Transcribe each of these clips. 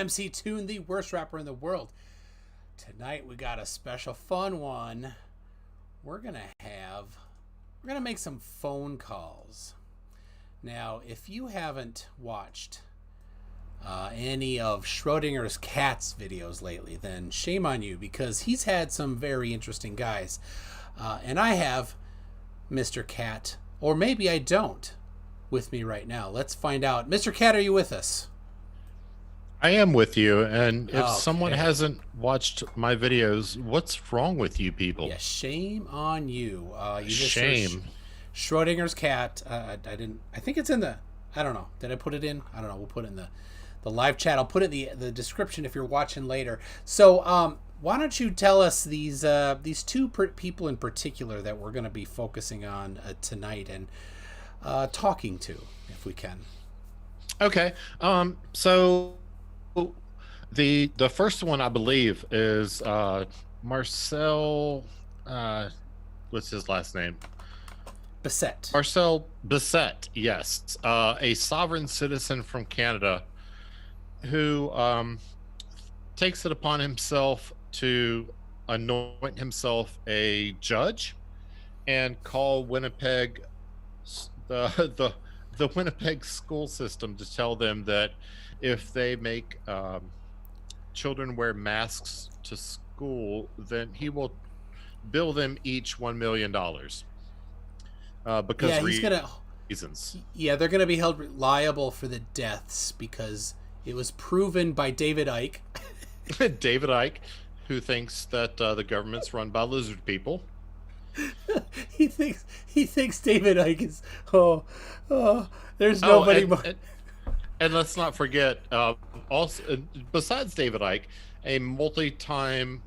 MC Toon, the worst rapper in the world. Tonight we got a special fun one. We're gonna make some phone calls. Now, if you haven't watched any of Schrödinger's Cats videos lately, then shame on you, because he's had some very interesting guys. And I have Mr. Cat, or maybe I don't, with me right now. Let's find out. Mr. Cat, are you with us? I am with you, and if Okay. someone hasn't watched my videos, what's wrong with you people? Yeah, shame on you. You just Shame. Schrödinger's Cat. I didn't. I think it's in the. I don't know. Did I put it in? I don't know. We'll put it in the live chat. I'll put it in the description if you're watching later. So, why don't you tell us these two people in particular that we're going to be focusing on tonight and talking to, if we can. Okay. So the first one, I believe, is Marcel. What's his last name? Bissett. Marcel Bissett. Yes, a sovereign citizen from Canada who takes it upon himself to anoint himself a judge and call Winnipeg the Winnipeg school system to tell them that if they make children wear masks to school, then he will bill them each $1 million because reasons. Yeah, they're gonna be held liable for the deaths because it was proven by David Icke. David Icke, who thinks that the government's run by lizard people. he thinks David Icke is there's nobody more. And let's not forget, also besides David Icke, a multi-time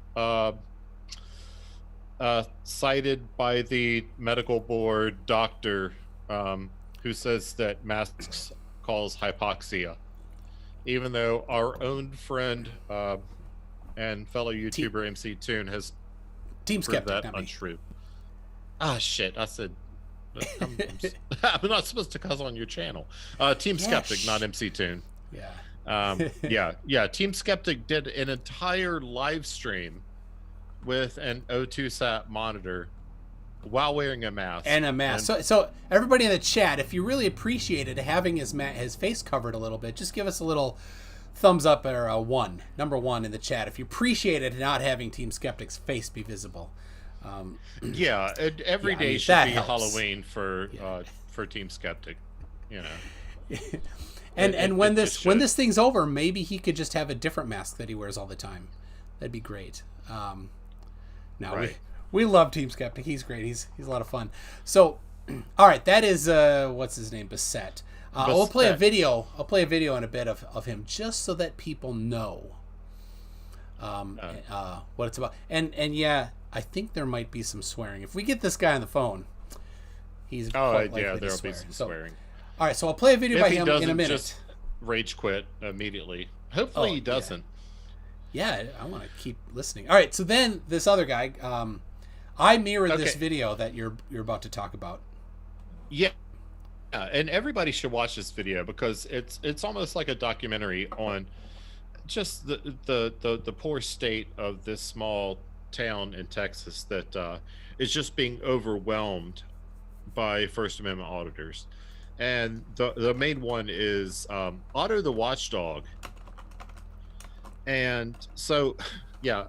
cited by the medical board doctor who says that masks cause hypoxia, even though our own friend and fellow YouTuber MC Toon has Team proved Skeptic, that untrue. Ah, shit! I said I'm not supposed to cuss on your channel. Team Skeptic, not MC Toon. Yeah. Yeah. Team Skeptic did an entire live stream with an O2 sat monitor while wearing a mask. And a mask. So everybody in the chat, if you really appreciated having his face covered a little bit, just give us a little thumbs up or a number one in the chat if you appreciated not having Team Skeptic's face be visible. Yeah, every day should be Halloween for Team Skeptic, you know. and when this thing's over, maybe he could just have a different mask that he wears all the time. That'd be great. We love Team Skeptic. He's great. He's a lot of fun. So, all right, that is what's his name, Bissett. I'll play a video. I'll play a video in a bit of him just so that people know what it's about. And yeah, I think there might be some swearing. If we get this guy on the phone, he's quite likely to there'll swear. be some swearing. All right, so I'll play a video by him in a minute. Just rage quit immediately. Hopefully he doesn't. Yeah, I want to keep listening. All right, so then this other guy, I mirrored this video that you're about to talk about. Yeah, and everybody should watch this video because it's almost like a documentary on just the poor state of this small town in Texas that is just being overwhelmed by First Amendment auditors. And the main one is Otto the Watchdog. And so, yeah,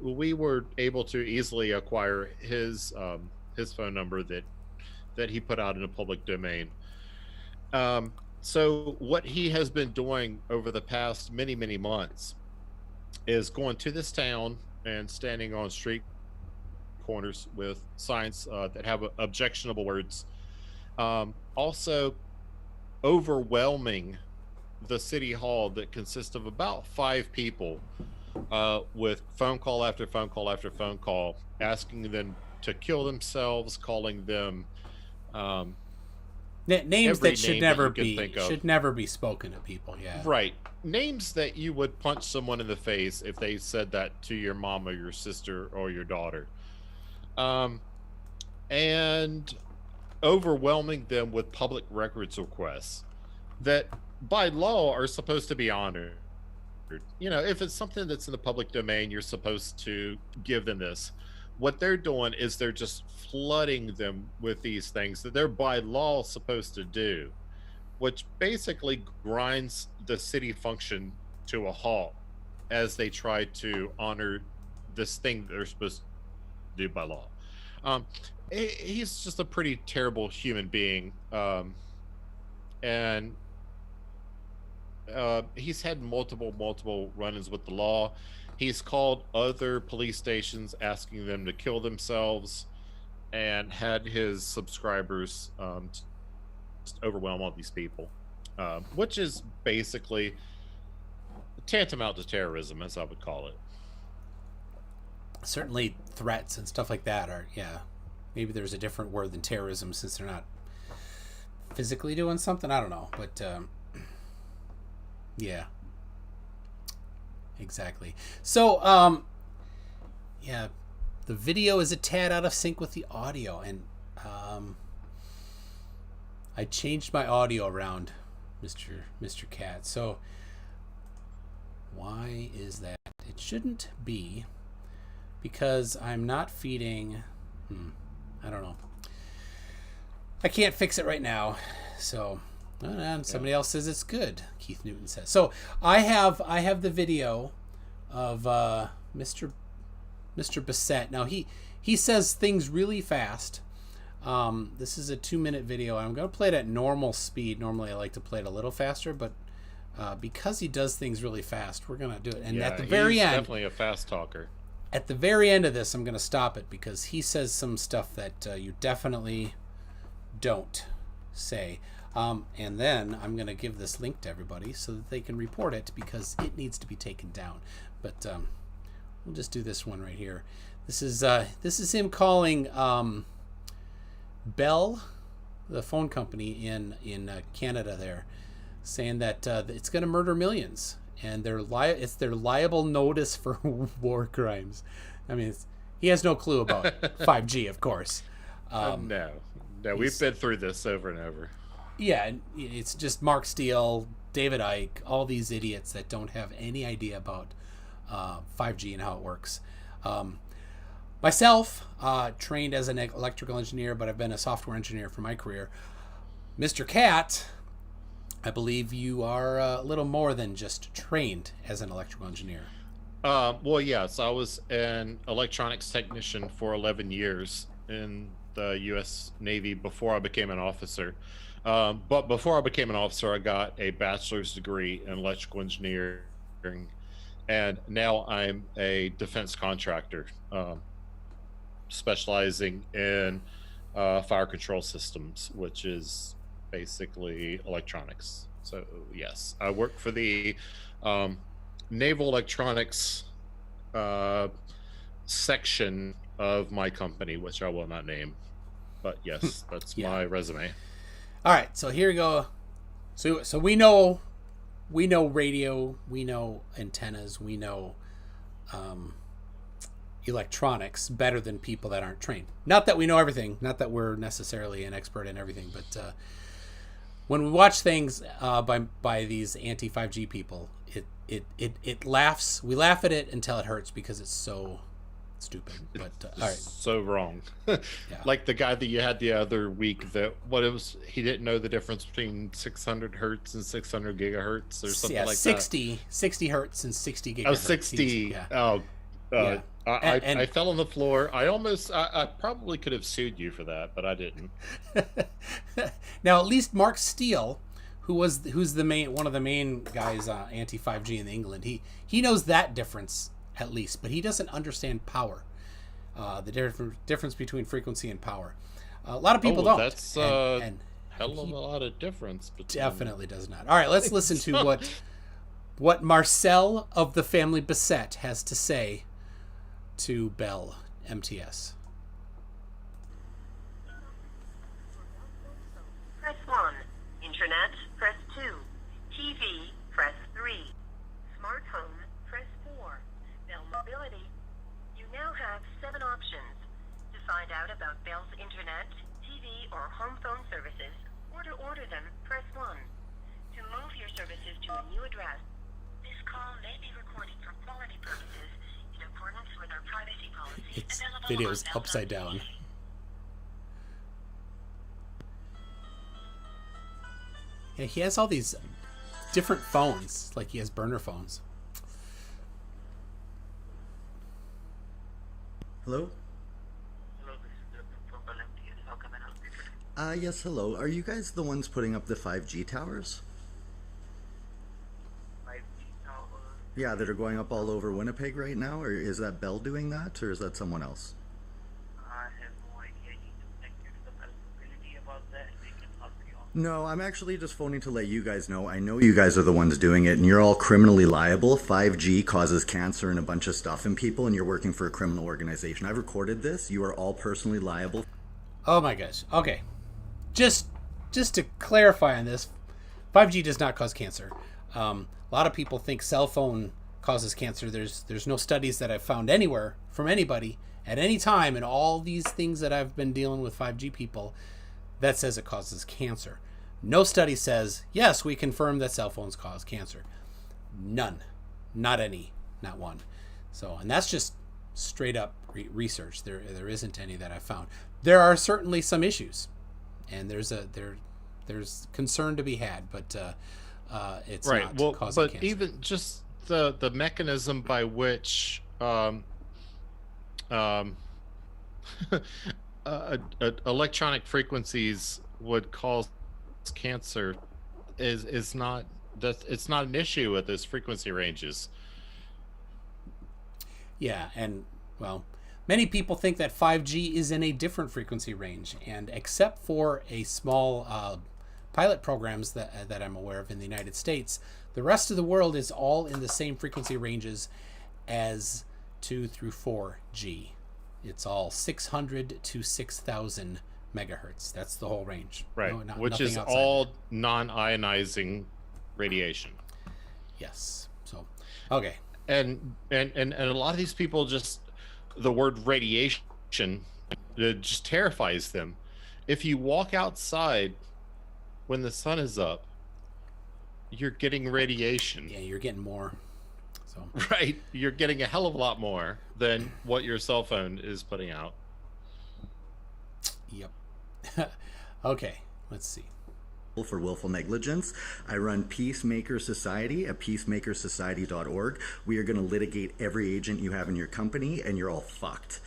we were able to easily acquire his phone number that he put out in a public domain. So what he has been doing over the past many months is going to this town and standing on street corners with signs that have objectionable words. Also overwhelming the city hall that consists of about 5 people with phone call after phone call after phone call, asking them to kill themselves, calling them names that should never be spoken to people. Yeah, right. Names that you would punch someone in the face if they said that to your mom or your sister or your daughter, and overwhelming them with public records requests that by law are supposed to be honored. If it's something that's in the public domain, you're supposed to give them this. What they're doing is they're just flooding them with these things that they're by law supposed to do, which basically grinds the city function to a halt as they try to honor this thing they're supposed to do by law. Um, he's just a pretty terrible human being, and he's had multiple run-ins with the law. He's called other police stations asking them to kill themselves, and had his subscribers just overwhelm all these people, which is basically tantamount to terrorism, as I would call it. Certainly threats and stuff like that are, yeah, maybe there's a different word than terrorism since they're not physically doing something. I don't know, but yeah, exactly. So yeah, the video is a tad out of sync with the audio, and I changed my audio around, Mr. Cat. So why is that? It shouldn't be, because I'm not feeding. I don't know. I can't fix it right now. So, and somebody else says it's good. Keith Newton says. So I have the video of Mr. Bissett. Now he says things really fast. This is a 2-minute video. I'm going to play it at normal speed. Normally I like to play it a little faster, but because he does things really fast, we're going to do it. And at the very end, definitely a fast talker. At the very end of this, I'm going to stop it because he says some stuff that you definitely don't say. And then I'm going to give this link to everybody so that they can report it, because it needs to be taken down. But we'll just do this one right here. This is him calling Bell, the phone company in Canada there, saying that it's going to murder millions, and it's their liable notice for war crimes. I mean, he has no clue about 5G, of course. No, we've been through this over and over. Yeah, it's just Mark Steele, David Icke, all these idiots that don't have any idea about 5G and how it works. Myself, trained as an electrical engineer, but I've been a software engineer for my career. Mr. Cat, I believe you are a little more than just trained as an electrical engineer. Well, yes, I was an electronics technician for 11 years in the U.S. Navy before I became an officer. But before I became an officer, I got a bachelor's degree in electrical engineering, and now I'm a defense contractor, specializing in fire control systems, which is basically electronics. So yes, I work for the naval electronics section of my company, which I will not name, but yes, that's my resume. All right, so here we go. So we know radio, we know antennas, we know electronics better than people that aren't trained. Not that we know everything, not that we're necessarily an expert in everything, but when we watch things by these anti-5G people, it laughs. We laugh at it until it hurts because it's so stupid. But all right, so wrong. Yeah. Like the guy that you had the other week that he didn't know the difference between 600 hertz and 600 gigahertz or something like 60 hertz and 60 gigahertz. Oh, 60. Yeah. I fell on the floor. I probably could have sued you for that, but I didn't. Now, at least Mark Steele, who's one of the main guys anti-5G in England, he knows that difference at least, but he doesn't understand power, the difference between frequency and power. A lot of people don't. That's and hell of a lot of difference. Definitely does not. All right, let's listen to what Marcel of the family Bissett has to say to Bell MTS. Press 1. Internet, press 2. TV, press 3. Smart home, press 4. Bell Mobility. You now have 7 options. To find out about Bell's internet, TV, or home phone services, or to order them, press 1. To move your services to a new address, this call may be recorded for quality purposes in accordance with our privacy policy. Its available video on is upside down. bell.tv. Yeah, he has all these different phones. Like he has burner phones. Hello? Hello, this is Justin from Bell.tv. How can I help you today? Yes, hello. Are you guys the ones putting up the 5G towers? 5G tower. Yeah, that are going up all over Winnipeg right now? Or is that Bell doing that, or is that someone else? I have no idea. You need to check with the Bell facility about that, and they can help you out. No, I'm actually just phoning to let you guys know. I know you guys are the ones doing it, and you're all criminally liable. 5G causes cancer and a bunch of stuff in people, and you're working for a criminal organization. I've recorded this. You are all personally liable. Oh my gosh. Okay. Just to clarify on this, 5G does not cause cancer. A lot of people think cell phone causes cancer. There's no studies that I've found anywhere from anybody at any time in all these things that I've been dealing with 5G people that says it causes cancer. No study says, yes, we confirm that cell phones cause cancer. None. Not any. Not one. So, and that's just straight up research. There isn't any that I found. There are certainly some issues, and there's concern to be had, but it's Right. not causing But cancer. even just the mechanism by which electronic frequencies would cause cancer is not it's not an issue at those frequency ranges. Yeah, and well, many people think that 5G is in a different frequency range, and except for a small pilot programs that I'm aware of in the United States, the rest of the world is all in the same frequency ranges as 2 through 4G. It's all 600 to 6,000 megahertz. That's the whole range. Right. No, Which nothing is outside all that. non-ionizing radiation. Yes. So, okay. And a lot of these people just, the word radiation, it just terrifies them. If you walk outside when the sun is up, you're getting radiation. Yeah, you're getting more. So, Right. You're getting a hell of a lot more than what your cell phone is putting out. yep. Okay. Let's see. For willful negligence. I run Peacemaker Society at peacemakersociety.org. We are going to litigate every agent you have in your company, and you're all fucked.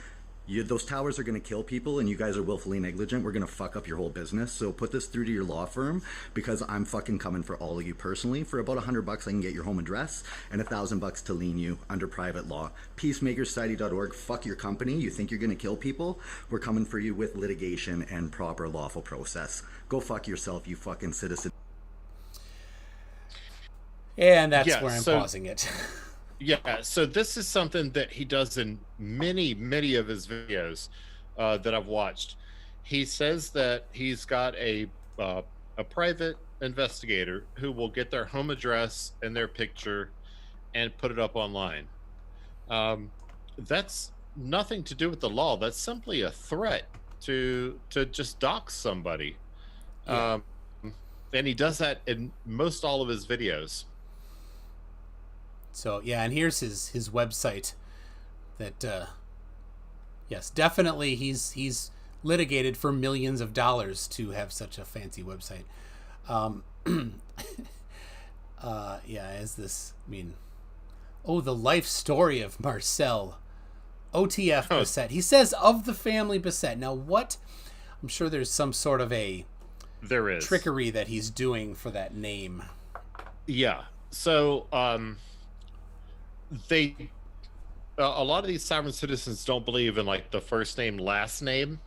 Those towers are going to kill people, and you guys are willfully negligent. We're going to fuck up your whole business. So put this through to your law firm, because I'm fucking coming for all of you personally. For about $100, I can get your home address and $1,000 to lien you under private law. Peacemakersociety.org. Fuck your company. You think you're going to kill people? We're coming for you with litigation and proper lawful process. Go fuck yourself, you fucking citizen. And that's Yeah, where I'm so- pausing it. Yeah, so this is something that he does in many of his videos that I've watched. He says that he's got a private investigator who will get their home address and their picture and put it up online. That's nothing to do with the law. That's simply a threat to just dox somebody. Yeah. And he does that in most all of his videos. So yeah, and here's his website. That yes, definitely he's litigated for millions of dollars to have such a fancy website. Yeah, is this? I mean, the life story of Marcel, OTF Bissett. He says of the family Bissett. Now what? I'm sure there's some sort of a There is trickery that he's doing for that name. Yeah. So they a lot of these sovereign citizens don't believe in like the first name last name,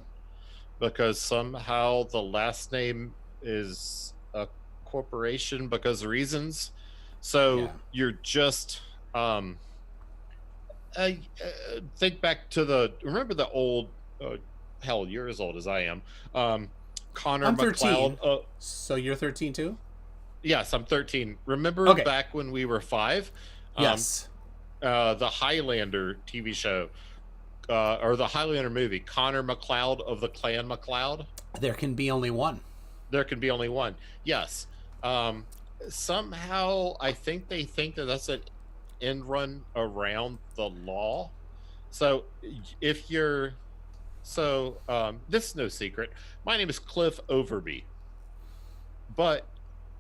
because somehow the last name is a corporation because of reasons. So Yeah. you're just think back to remember the old hell, you're as old as I am, Connor I'm 13. McLeod. So you're 13 too? Yes, I'm 13. Remember Okay. back when we were 5? Yes. The Highlander TV show, or the Highlander movie, Connor McLeod of the Clan McLeod. There can be only one. There can be only one. Yes. Somehow, I think they think that that's end run around the law. So if you're this is no secret. My name is Cliff Overby. But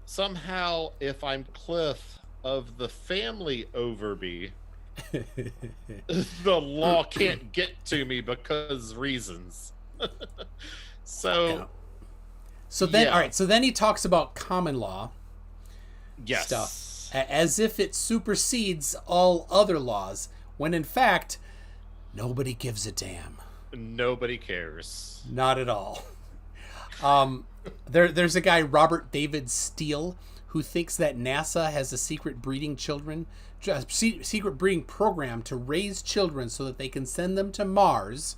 somehow if I'm Cliff of the family Overby, the law can't get to me because reasons. So Yeah. So then, all right. So then he talks about common law yes. stuff as if it supersedes all other laws, when in fact nobody gives a damn. Nobody cares. Not at all. There's a guy, Robert David Steele, who thinks that NASA has a secret breeding program to raise children so that they can send them to Mars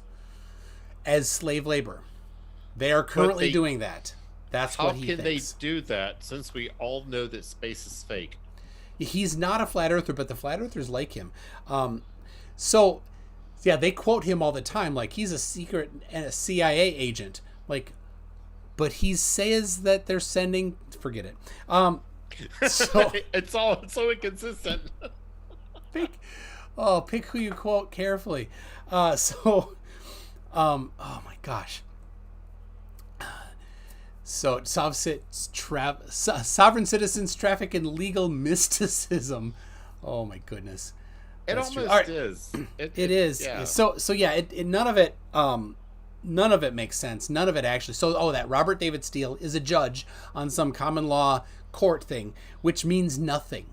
as slave labor. They are currently doing that. That's what he thinks. How can they do that since we all know that space is fake? He's not a flat earther, but the flat earthers like him. So, yeah, they quote him all the time, like he's a secret and a CIA agent. Like, but he says that they're sending. Forget it. So it's all so inconsistent. pick who you quote carefully. Oh my gosh. So Sov Cits, sovereign citizens traffic in legal mysticism. Oh my goodness. It That's almost right. is. It is. Yeah. So yeah, none of it makes sense. None of it actually. So that Robert David Steele is a judge on some common law court thing, which means nothing.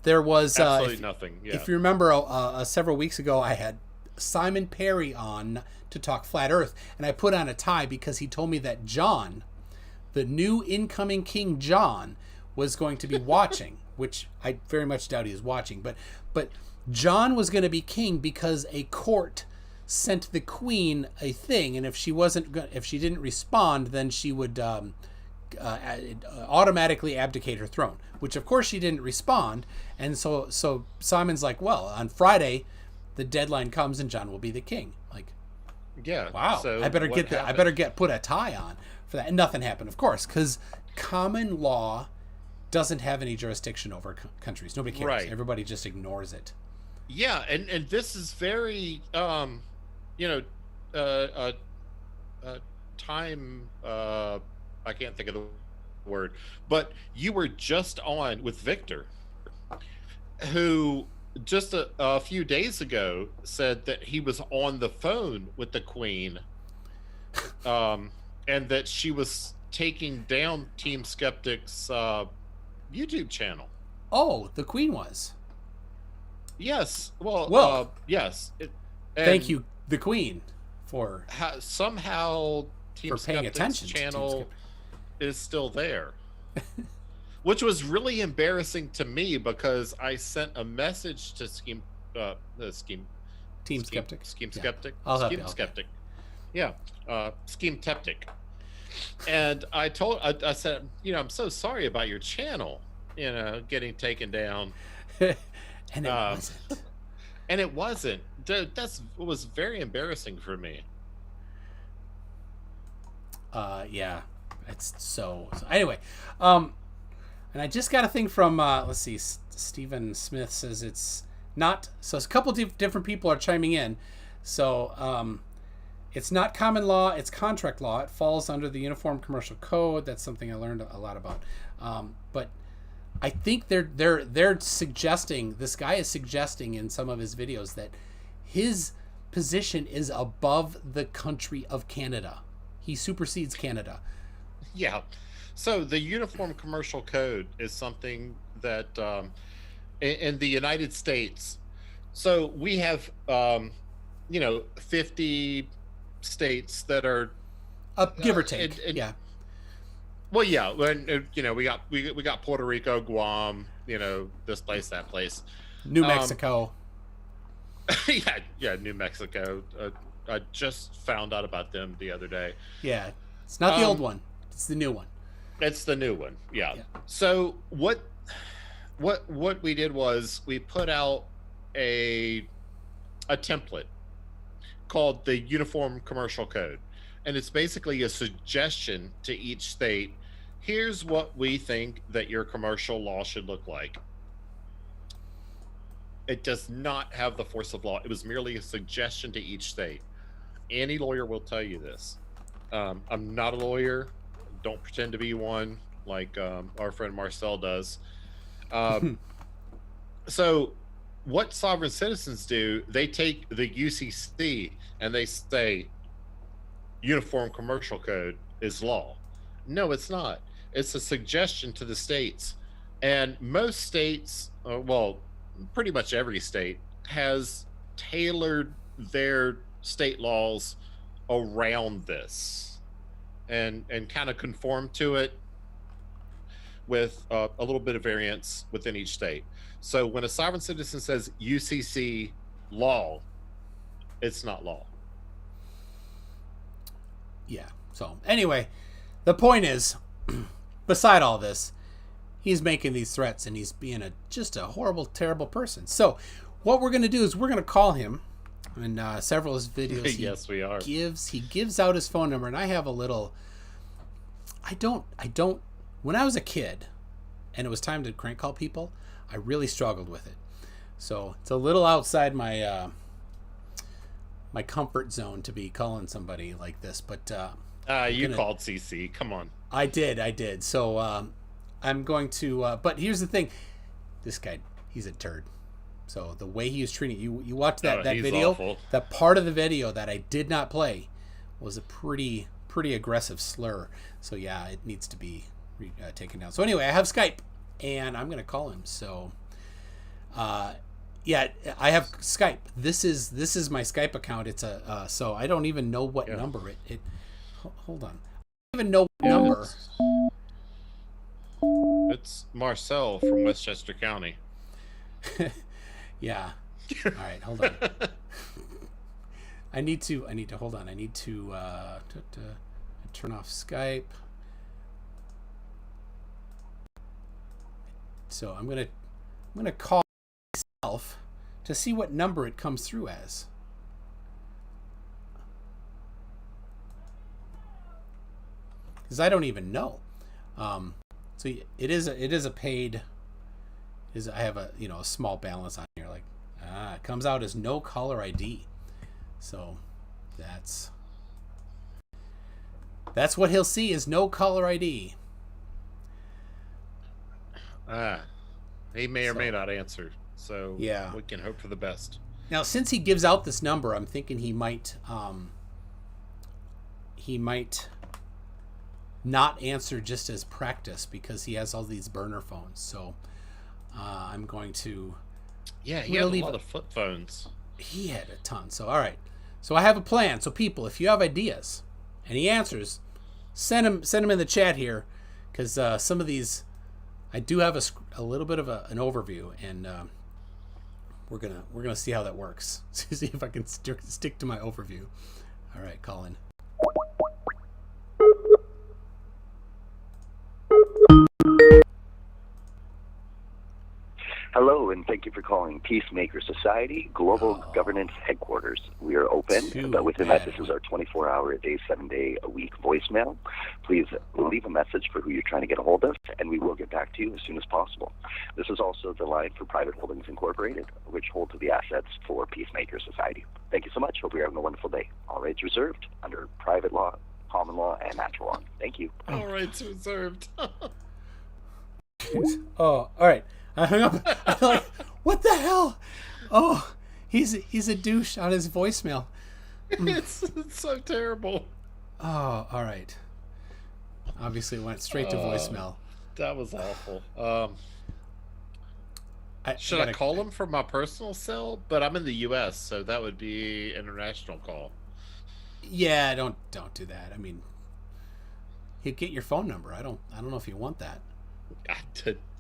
There was absolutely nothing. Yeah. If you remember, several weeks ago, I had Simon Perry on to talk flat Earth, and I put on a tie because he told me that John, the new incoming King John, was going to be watching, which I very much doubt he is watching, but John was going to be king because a court sent the queen a thing, and if she didn't respond, then she would automatically abdicate her throne, which of course she didn't respond. And so Simon's like, well, on Friday the deadline comes and John will be the king. Like, yeah, wow. So I better put a tie on for that. And nothing happened, of course, because common law doesn't have any jurisdiction over countries. Nobody cares. Right. Everybody just ignores it. Yeah, and this is very time I can't think of the word, but you were just on with Victor, who just a few days ago said that he was on the phone with the Queen, and that she was taking down Team Skeptic's YouTube channel. Oh, the Queen was. Yes. Well, yes. Thank you, the Queen, for somehow Team paying attention. Channel is still there, which was really embarrassing to me because I sent a message to Team Skeptic. Yeah, Scheme Teptic. And I said, I'm so sorry about your channel, getting taken down. And it wasn't. And it wasn't. It was very embarrassing for me. Yeah. It's so anyway. And I just got a thing from let's see, Stephen Smith says it's not. So a couple different people are chiming in. So it's not common law, it's contract law. It falls under the Uniform Commercial Code. That's something I learned a lot about. But I think they're suggesting, this guy is suggesting in some of his videos that his position is above the country of Canada. He supersedes Canada. Yeah. So the Uniform Commercial Code is something that in the United States, so we have 50 states that are give or take. Yeah. Well, yeah, we got Puerto Rico, Guam, this place, that place, New Mexico. Yeah, New Mexico. I just found out about them the other day. Yeah, it's not the old one; it's the new one. It's the new one. Yeah. So what we did was we put out a template called the Uniform Commercial Code. And it's basically a suggestion to each state. Here's what we think that your commercial law should look like. It does not have the force of law. It was merely a suggestion to each state. Any lawyer will tell you this. I'm not a lawyer. Don't pretend to be one like our friend Marcel does. So what sovereign citizens do, they take the UCC and they say Uniform Commercial Code is law. No, it's not. It's a suggestion to the states. And most states, well, pretty much every state has tailored their state laws around this and kind of conform to it with a little bit of variance within each state. So when a sovereign citizen says UCC law, it's not law. Yeah. So anyway, the point is, beside all this, he's making these threats and he's being just a horrible, terrible person. So what we're going to do is we're going to call him. And several of his videos, yes, we are. He gives out his phone number, and I have a little. I don't. When I was a kid, and it was time to crank call people, I really struggled with it. So it's a little outside my my comfort zone to be calling somebody like this. But you called CC. Come on. I did. So I'm going to. But here's the thing: this guy, he's a turd. So the way he was treating you watch that video. Awful. The part of the video that I did not play was a pretty aggressive slur. So yeah, it needs to be taken down. So anyway, I have Skype, and I'm gonna call him. So, yeah, I have Skype. This is my Skype account. It's so I don't even know what number it. Hold on, I don't even know what number. It's Marcel from Westchester County. Yeah. All right, hold on. I need to hold on. I need to turn off Skype. So I'm gonna call myself to see what number it comes through as. Because I don't even know. So it is a paid. I have a a small balance on here, like it comes out as no caller ID, so that's what he'll see is no caller ID. He may or may not answer, so yeah, we can hope for the best. Now, since he gives out this number, I'm thinking he might not answer just as practice because he has all these burner phones. So I'm going to. Yeah, he had a lot of flip phones. He had a ton. So all right. So I have a plan. So people, if you have ideas and he answers, send him in the chat here, because some of these I do have a little bit of an overview, and we're gonna see how that works. See if I can stick to my overview. All right, Colin. Hello, and thank you for calling Peacemaker Society Global Governance Headquarters. We are open, but within that, this is our 24-hour-a-day, 7-day-a-week voicemail. Please leave a message for who you're trying to get a hold of, and we will get back to you as soon as possible. This is also the line for Private Holdings Incorporated, which hold to the assets for Peacemaker Society. Thank you so much. Hope you're having a wonderful day. All rights reserved under private law, common law, and natural law. Thank you. All rights reserved. Oh, all right. I hung up. I feel like, what the hell? Oh, he's a douche on his voicemail. It's so terrible. Oh, all right. Obviously, it went straight to voicemail. That was awful. Should I call him from my personal cell? But I'm in the U.S., so that would be international call. Yeah, don't do that. I mean, he'd get your phone number. I don't know if you want that. I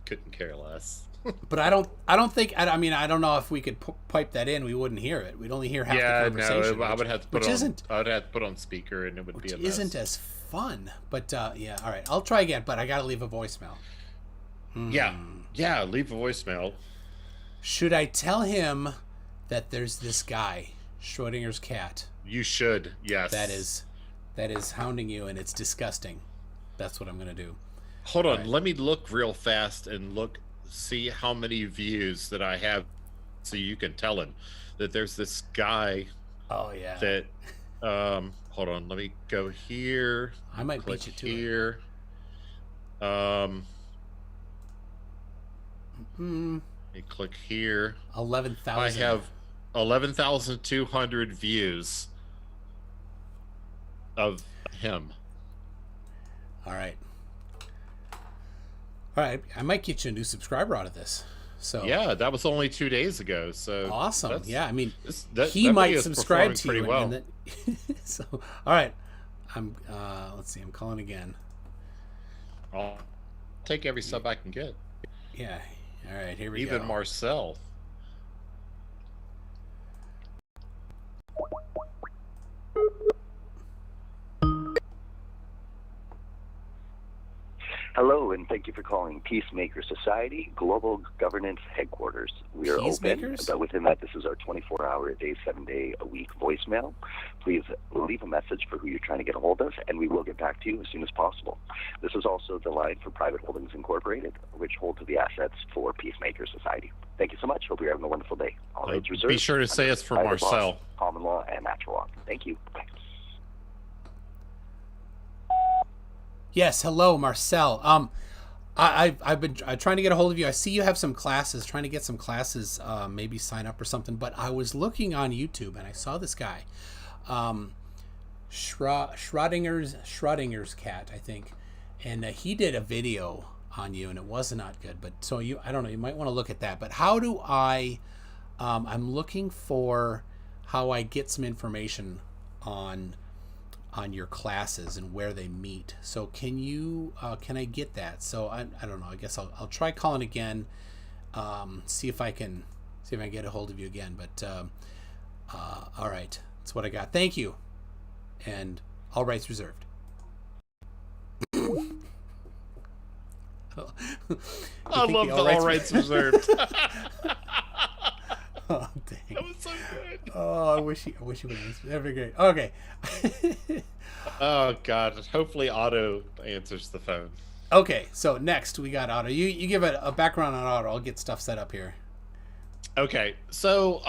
couldn't care less. But I don't think. I mean, I don't know if we could pipe that in. We wouldn't hear it. We'd only hear half the conversation. No, I would have to put I would have to put on speaker, and it would be a mess. Isn't as fun. But yeah, all right. I'll try again, but I gotta leave a voicemail. Yeah, leave a voicemail. Should I tell him that there's this guy, Schrödinger's cat? You should. Yes. That is hounding you, and it's disgusting. That's what I'm gonna do. Hold on, let me look real fast and see how many views that I have so you can tell him that there's this guy. Oh yeah. That hold on, let me go here. I might click beat you to here. Let me click here. 11,000. I have 11,200 views of him. All right. I might get you a new subscriber out of this. So yeah, that was only 2 days ago. So awesome. Yeah, I mean, that he might subscribe to you. Well. So all right, I'm. Let's see. I'm calling again. I'll take every sub I can get. Yeah. All right. Here we go. Even Marcel. Hello, and thank you for calling Peacemaker Society Global Governance Headquarters. We are open, but within that, this is our 24-hour-a-day, 7-day-a-week voicemail. Please leave a message for who you're trying to get a hold of, and we will get back to you as soon as possible. This is also the line for Private Holdings Incorporated, which holds the assets for Peacemaker Society. Thank you so much. Hope you're having a wonderful day. All rights reserved. Be sure to say it's for Marcel. Law, common law, and natural law. Thank you. Bye. Yes, hello, Marcel. I've been trying to get a hold of you. I see you have some classes, trying to get some classes, maybe sign up or something. But I was looking on YouTube and I saw this guy, Schrödinger's cat, I think, and he did a video on you, and it was not good. But so I don't know, you might want to look at that. But how do I? I'm looking for how I get some information on your classes and where they meet. So can I get that? So I don't know. I guess I'll try calling again. See if I can get a hold of you again. But all right, that's what I got. Thank you, and all rights reserved. I love the all rights reserved. Oh dang! That was so good. Oh, I wish you would answer. That'd be great. Okay. Oh God! Hopefully, Otto answers the phone. Okay, so next we got Otto. You give a background on Otto. I'll get stuff set up here. Okay, so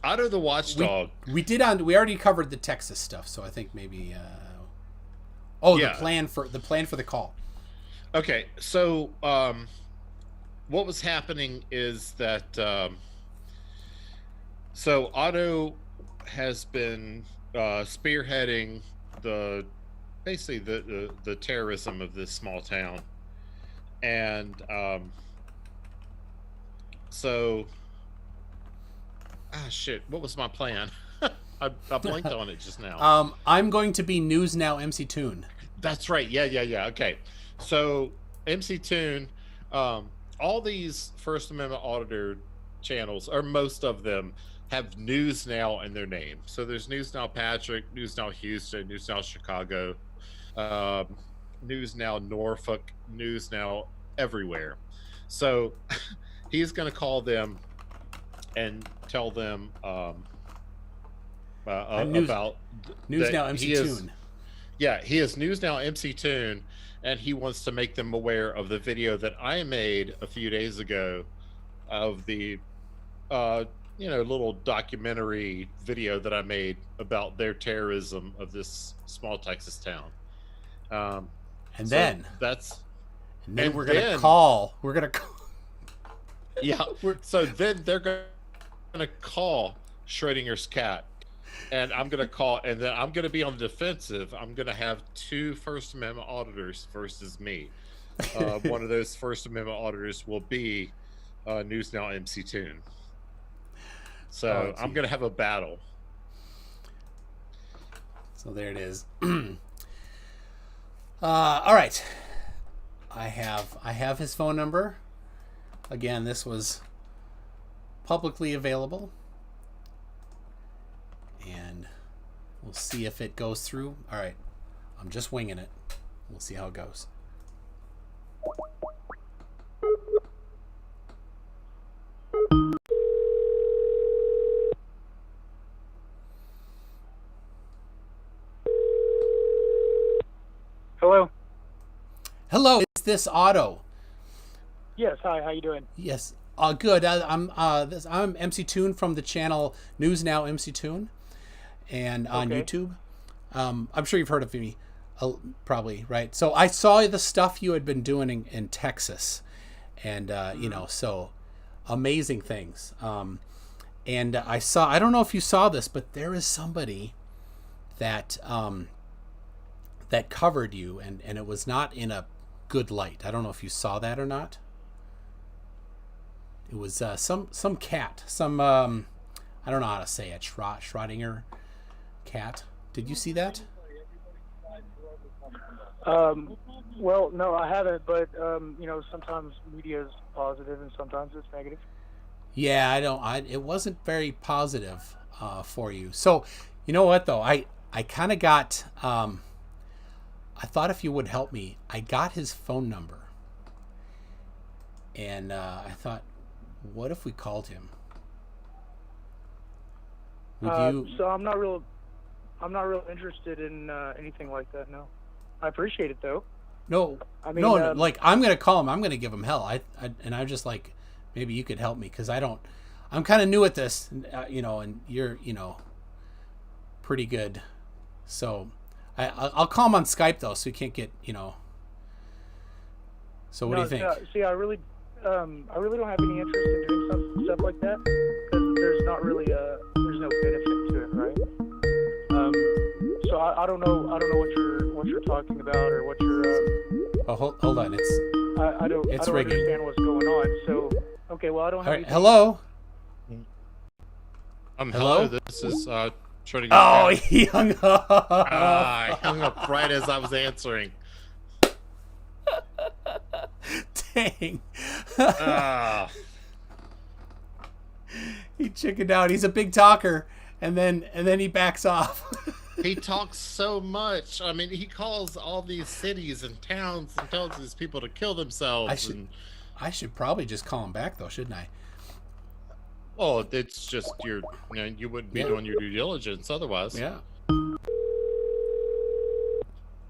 Otto the Watchdog. We already covered the Texas stuff, so I think maybe. The plan for the call. Okay, so what was happening is that. So Otto has been spearheading the terrorism of this small town, and what was my plan? I blanked on it just now. I'm going to be News Now MC Toon. That's right. Yeah. Okay, so MC Toon, all these First Amendment auditor channels, or most of them, have News Now in their name. So there's News Now Patrick, News Now Houston, News Now Chicago, News Now Norfolk, News Now everywhere. So he's going to call them and tell them about News Now MC Toon. Yeah, he is News Now MC Toon, and he wants to make them aware of the video that I made a few days ago of the little documentary video that I made about their terrorism of this small Texas town. Then we're gonna call. Yeah. So then they're gonna call Schrödinger's cat, and I'm gonna call, and then I'm gonna be on the defensive. I'm gonna have two First Amendment auditors versus me. One of those First Amendment auditors will be News Now MC Toon. So I'm going to have a battle. So there it is. All right. I have his phone number. Again, this was publicly available. And we'll see if it goes through. All right. I'm just winging it. We'll see how it goes. Hello. Hello, is this Otto? Yes. Hi. How you doing? Yes. Good. I'm MC Toon from the channel News Now MC Toon, and on YouTube. I'm sure you've heard of me, probably, right? So I saw the stuff you had been doing in Texas, and so amazing things. And I don't know if you saw this, but there is somebody that that covered you, and it was not in a good light. I don't know if you saw that or not. It was some cat, I don't know how to say it, Schrödinger cat. Did you see that? Well, no, I haven't, but sometimes media is positive and sometimes it's negative. Yeah, it wasn't very positive for you. So, you know what though? I kind of got I thought if you would help me, I got his phone number. And I thought, what if we called him? Would you? So I'm not real interested in anything like that. No, I appreciate it though. No, I mean, no, like I'm gonna call him. I'm gonna give him hell. And I'm just like, maybe you could help me because I'm kind of new at this, and you're, pretty good. So I'll call him on Skype though, so you can't get, So what do you think? See, I really don't have any interest in doing stuff like that because there's no benefit to it, right? So I don't know what you're talking about or what you're. Hold on, I don't ringing. understand what's going on. So okay, well I don't have. All right, anything. hello. Hello. This is Schrödinger. Oh, he hung up. I hung up right as I was answering. Dang. He chickened out. He's a big talker, and then he backs off. He talks so much. I mean, he calls all these cities and towns and tells these people to kill themselves. I should probably just call him back though, shouldn't I? Well, it's just you wouldn't be doing your due diligence otherwise. Yeah.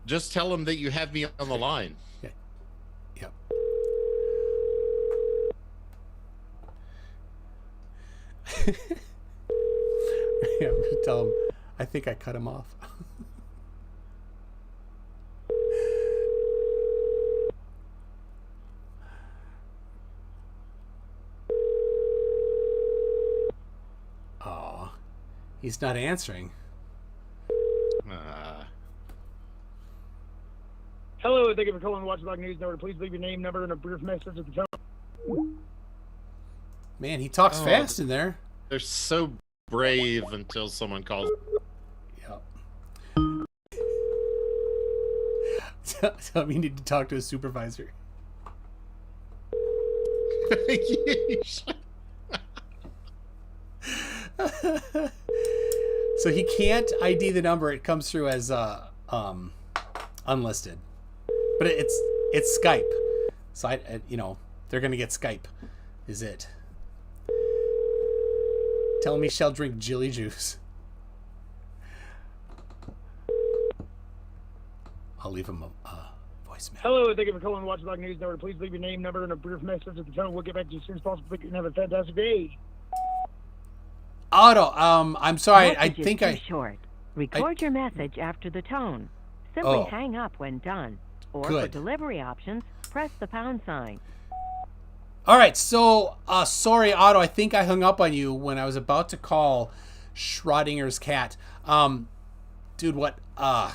Just tell him that you have me on the line. Yeah. Yep. Yeah, I'm gonna tell him. I think I cut him off. Oh, he's not answering. Hello, thank you for calling the Watchdog News Network. Please leave your name, number, and a brief message at the tone. Man, he talks fast in there. They're so brave until someone calls. Yep. Tell me you need to talk to a supervisor. So he can't ID the number. It comes through as unlisted, but it's Skype. So they're gonna get Skype. Is it? Tell me shall drink Jilly juice. I'll leave him a voicemail. Hello, thank you for calling the Watchdog News Network. Please leave your name, number, and a brief message at the tone. We'll get back to you as soon as possible. Thank you and have a fantastic day. Otto, I'm sorry. I think too short. Record your message after the tone. Simply hang up when done. Or for delivery options, press the pound sign. All right, so sorry, Otto. I think I hung up on you when I was about to call Schrödinger's cat. Dude, what? I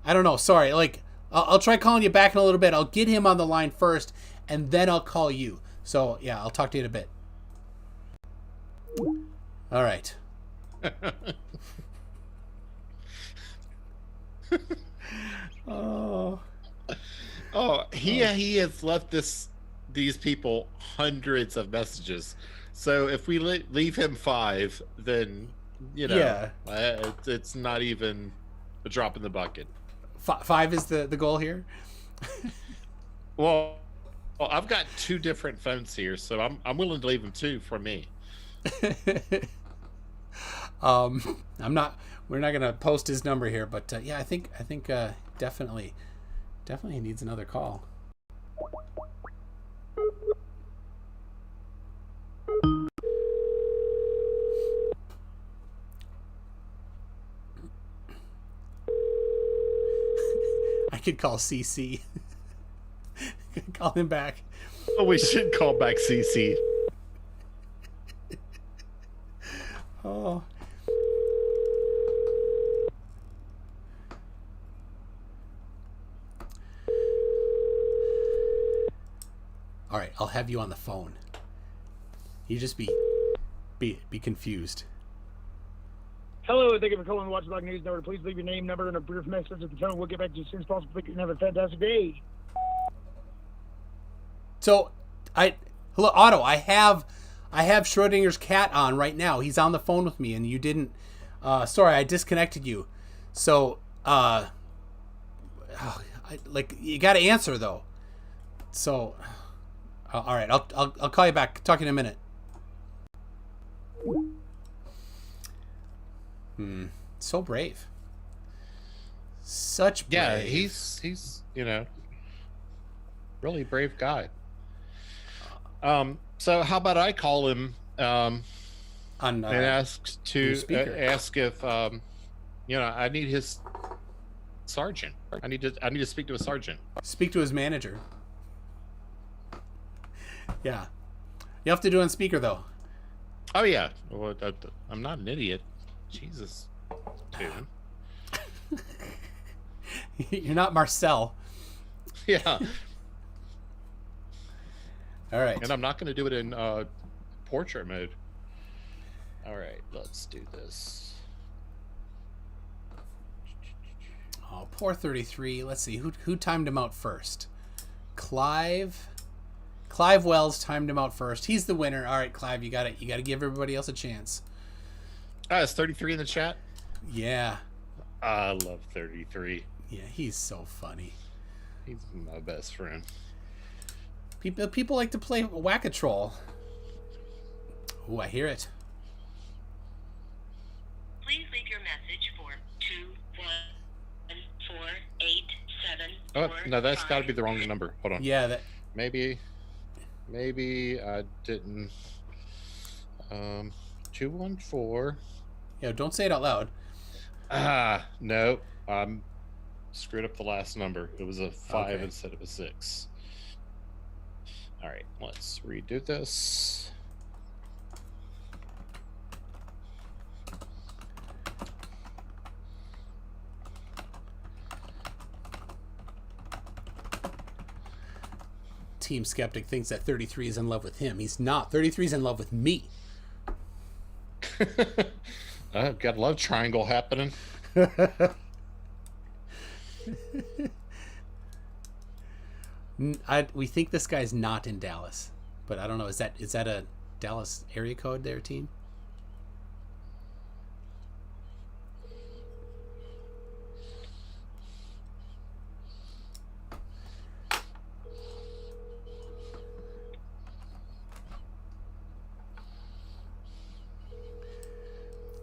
don't know. Sorry. Like, I'll try calling you back in a little bit. I'll get him on the line first, and then I'll call you. So yeah, I'll talk to you in a bit. All right. He has left these people hundreds of messages. So if we leave him 5, then it's not even a drop in the bucket. 5 is the goal here. Well, I've got 2 different phones here, so I'm willing to leave him 2 for me. I'm not. We're not gonna post his number here, but yeah, I think definitely he needs another call. could call CC. Call him back. Oh, we should call back CC. Oh. All right, I'll have you on the phone. You just be confused. Hello, thank you for calling the Watchdog News Network. Please leave your name, number, and a brief message at the tone. We'll get back to you as soon as possible. Thank you and have a fantastic day. So, hello, Otto. I have Schrödinger's cat on right now. He's on the phone with me, and you didn't. Sorry, I disconnected you. So, you got to answer though. So, all right, I'll call you back. Talk in a minute. So brave. Such brave. Yeah, he's really brave guy. So how about I call him and ask if I need his sergeant. I need to speak to a sergeant. Speak to his manager. Yeah, you have to do it on speaker though. Oh yeah, well, I'm not an idiot. Jesus, dude. You're not Marcel. Yeah. All right. And I'm not going to do it in portrait mode. All right, let's do this. Oh, poor 33. Let's see who timed him out first. Clive Wells timed him out first. He's the winner. All right, Clive, you got to give everybody else a chance. Is 33 in the chat? Yeah. I love 33. Yeah, he's so funny. He's my best friend. People like to play Whack-A-Troll. Oh, I hear it. Please leave your message for 21487. Oh no, that's got to be the wrong number. Hold on. Yeah, that. Maybe I didn't. 214. Yeah, don't say it out loud. No, screwed up the last number. It was a 5 instead of a 6. All right, let's redo this. Team Skeptic thinks that 33 is in love with him. He's not. 33 is in love with me. I've got a love triangle happening. We think this guy's not in Dallas, but I don't know. Is that a Dallas area code there, team?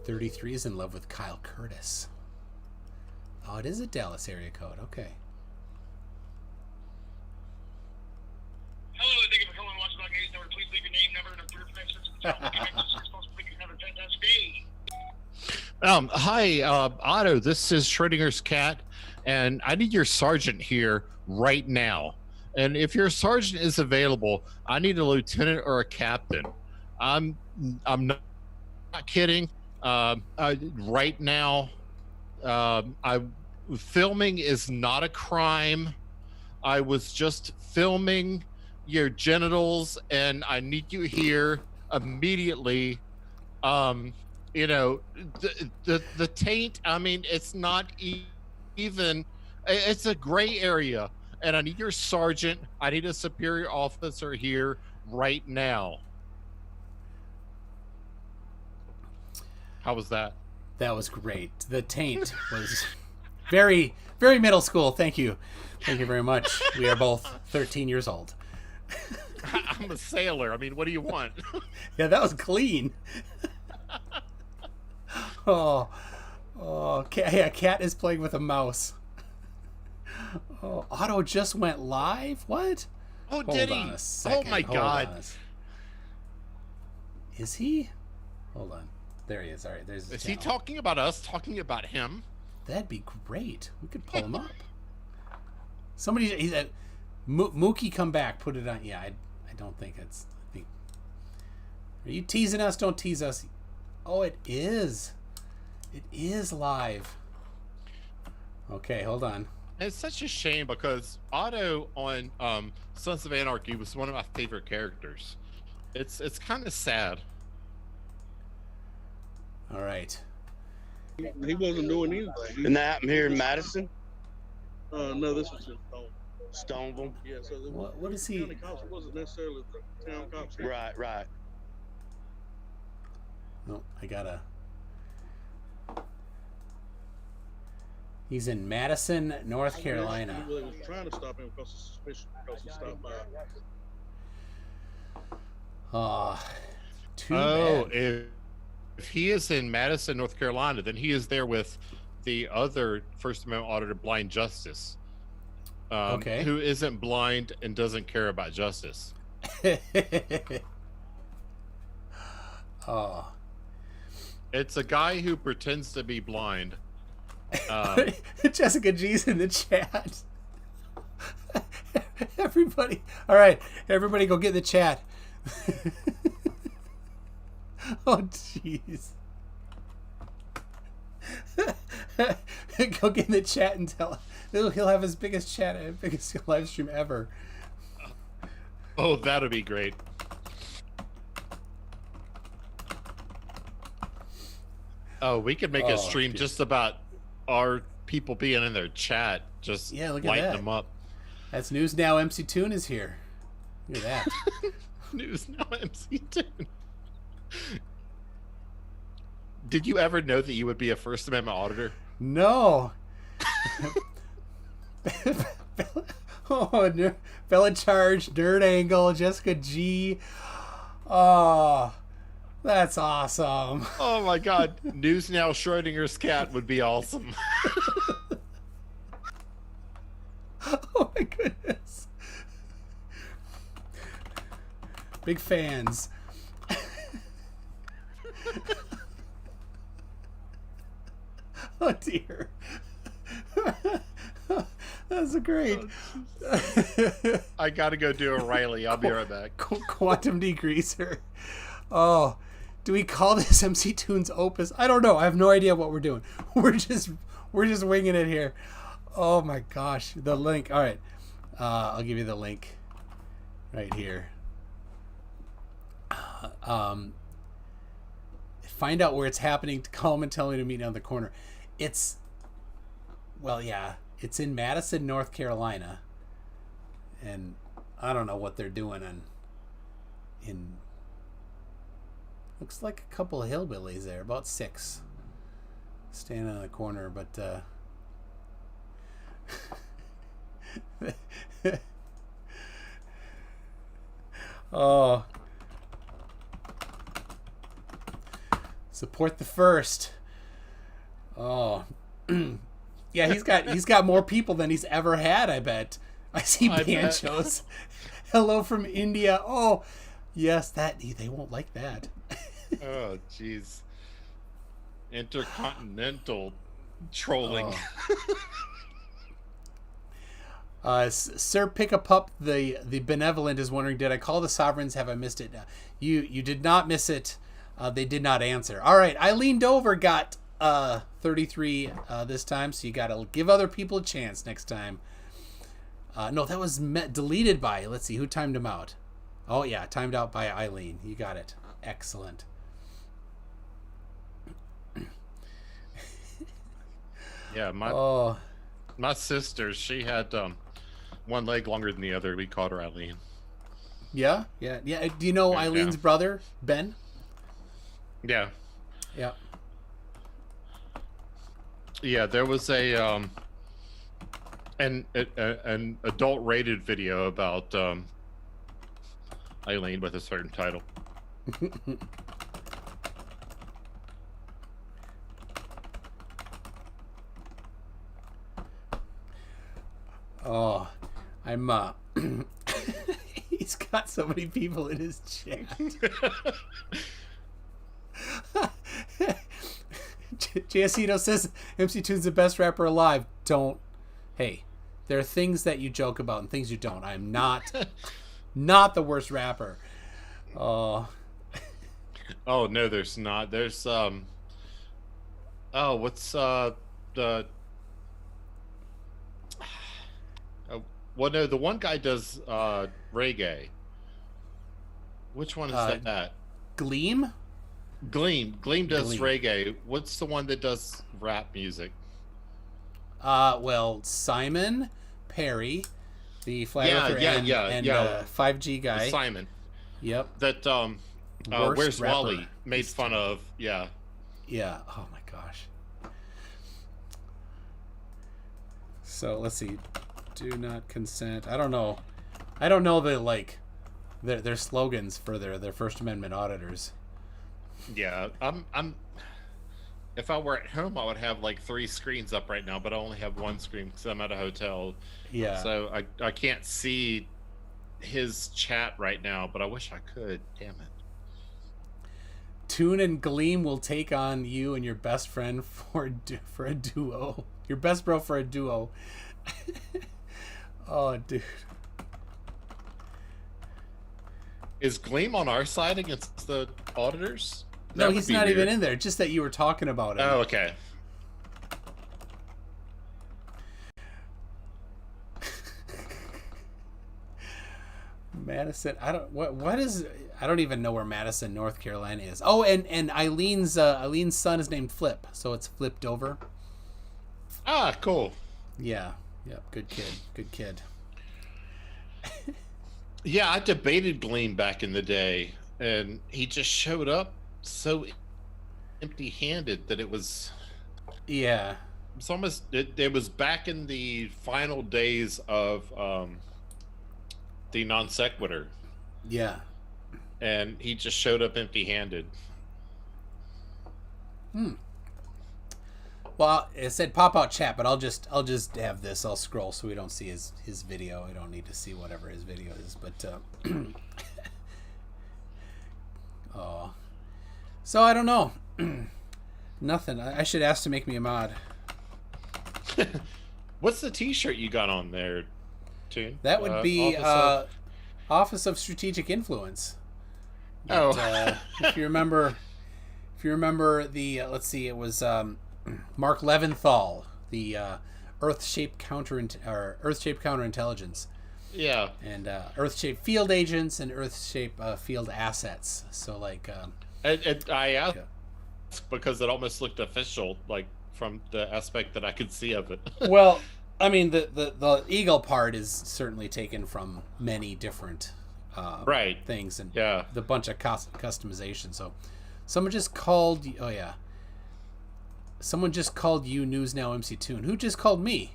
.33 is in love with Kyle Curtis. Oh, it is a Dallas area code. Okay. Hello, thank you for calling Watchdog News Network. Please leave your name, number, and a brief message at the tone. We'll get back to you as soon as possible. Thank you and have a fantastic day. Hi, Otto. This is Schrödinger's cat, and I need your sergeant here right now. And if your sergeant is available, I need a lieutenant or a captain. I'm not kidding. Right now, filming is not a crime. I was just filming your genitals, and I need you here immediately. The taint, I mean, it's not even, it's a gray area, and I need your sergeant. I need a superior officer here right now. How was that? That was great. The taint was very, very middle school. Thank you. Thank you very much. We are both 13 years old. I'm a sailor. I mean, what do you want? Yeah, that was clean. Oh, yeah, Cat is playing with a mouse. Oh, Otto just went live? What? Oh, did he? Oh, my God. Is he? Hold on. There he is. All right, there's. Is he talking about us? Talking about him? That'd be great. We could pull him up. Somebody, he said, Mookie, come back. Put it on. Yeah, I don't think it's. I think. Are you teasing us? Don't tease us. Oh, it is. It is live. Okay, hold on. It's such a shame because Otto on Sons of Anarchy was one of my favorite characters. It's kind of sad. All right. He wasn't doing anything. And that happened here in Madison? No, this was in Stoneville? Yeah, so What is he? County cops, it wasn't necessarily the town cops. Here. Right. No, I gotta. He's in Madison, North Carolina. He was trying to stop him because of suspicion because he stopped by. Too bad. If he is in Madison, North Carolina, then he is there with the other First Amendment auditor, Blind Justice, who isn't blind and doesn't care about justice. Oh. It's a guy who pretends to be blind. Jessica G's in the chat. Everybody. All right. Everybody go get in the chat. Oh, jeez. Go get in the chat and tell him. He'll have his biggest live stream ever. Oh, that'll be great. Oh, we could make a stream just about our people being in their chat, just look at lighting that. them up. That's News Now. MC Toon is here. Look at that. News Now MC Toon. Did you ever know that you would be a First Amendment auditor? No. Bella Charge, Nerd Angle, Jessica G. Oh, that's awesome. Oh my God. News Now Schrödinger's cat would be awesome. Oh my goodness. Big fans. Oh dear. That's great. I gotta go do a Riley. I'll be right back. Quantum degreaser. Oh, do we call this MC Toon's Opus? I don't know. I have no idea what we're doing. We're just winging it here. Oh my gosh, the link. All right, I'll give you the link right here. Find out where it's happening. Call them and tell me to meet down the corner. It's in Madison, North Carolina, and I don't know what they're doing in looks like a couple of hillbillies there, about 6, standing on the corner, but oh, support the first. Oh. Yeah, he's got more people than he's ever had, I bet. I see Banchos. Hello from India. Oh, yes, they won't like that. Oh, jeez. Intercontinental trolling. Sir Pick a Pup, the benevolent, is wondering, did I call the Sovereigns? Have I missed it? You did not miss it. They did not answer. All right, Eileen Dover got 33 this time, so you got to give other people a chance next time. No, that was deleted by, let's see, who timed him out? Oh, yeah, timed out by Eileen. You got it. Excellent. Yeah, my sister, she had one leg longer than the other. We called her Eileen. Yeah. Do you know Eileen's brother, Ben? Yeah. Yeah. Yeah, there was an adult rated video about Eileen with a certain title. Oh, I'm he's got so many people in his chat. JSino says MC Toon's the best rapper alive. Don't There are things that you joke about and things you don't. I'm not not the worst rapper. Oh. Oh no, there's not. There's what's the well, no, the one guy does reggae. Which one is that? Gleam? Gleam does reggae. What's the one that does rap music? Well, Simon Perry, the flat earther and 5G guy. Simon. Yep. That Where's rapper Wally made fun of. Yeah. Yeah. Oh my gosh. So let's see. Do not consent. I don't know their slogans for their First Amendment auditors. Yeah, I'm if I were at home, I would have like 3 screens up right now, but I only have 1 screen because I'm at a hotel. Yeah. So I can't see his chat right now, but I wish I could. Damn it. Toon and Gleam will take on you and your best friend for a duo. Your best bro for a duo. Oh, dude. Is Gleam on our side against the auditors? No, he's not even in there. Just that you were talking about him. Oh, okay. Madison, I don't even know where Madison, North Carolina is. Oh, and Eileen's son is named Flip, so it's flipped over. Ah, cool. Yeah. Yep, good kid. Yeah, I debated Gleam back in the day, and he just showed up so empty-handed that it was... Yeah. It's almost... It was back in the final days of the non sequitur. Yeah. And he just showed up empty-handed. Well, it said pop out chat, but I'll just have this. I'll scroll so we don't see his video. I don't need to see whatever his video is, but oh. So I don't know. Nothing. I should ask to make me a mod. What's the T-shirt you got on there, Toon? That would be Office of Strategic Influence. But, if you remember the let's see, it was Mark Leventhal, the Earth-shaped counterintelligence. Yeah. And Earth-shaped field agents and Earth-shaped field assets. So like. I asked because it almost looked official, like from the aspect that I could see of it. Well, I mean, the eagle part is certainly taken from many different things and the bunch of customization. So someone just called. Oh yeah. Someone just called you News Now MC Toon. Who just called me?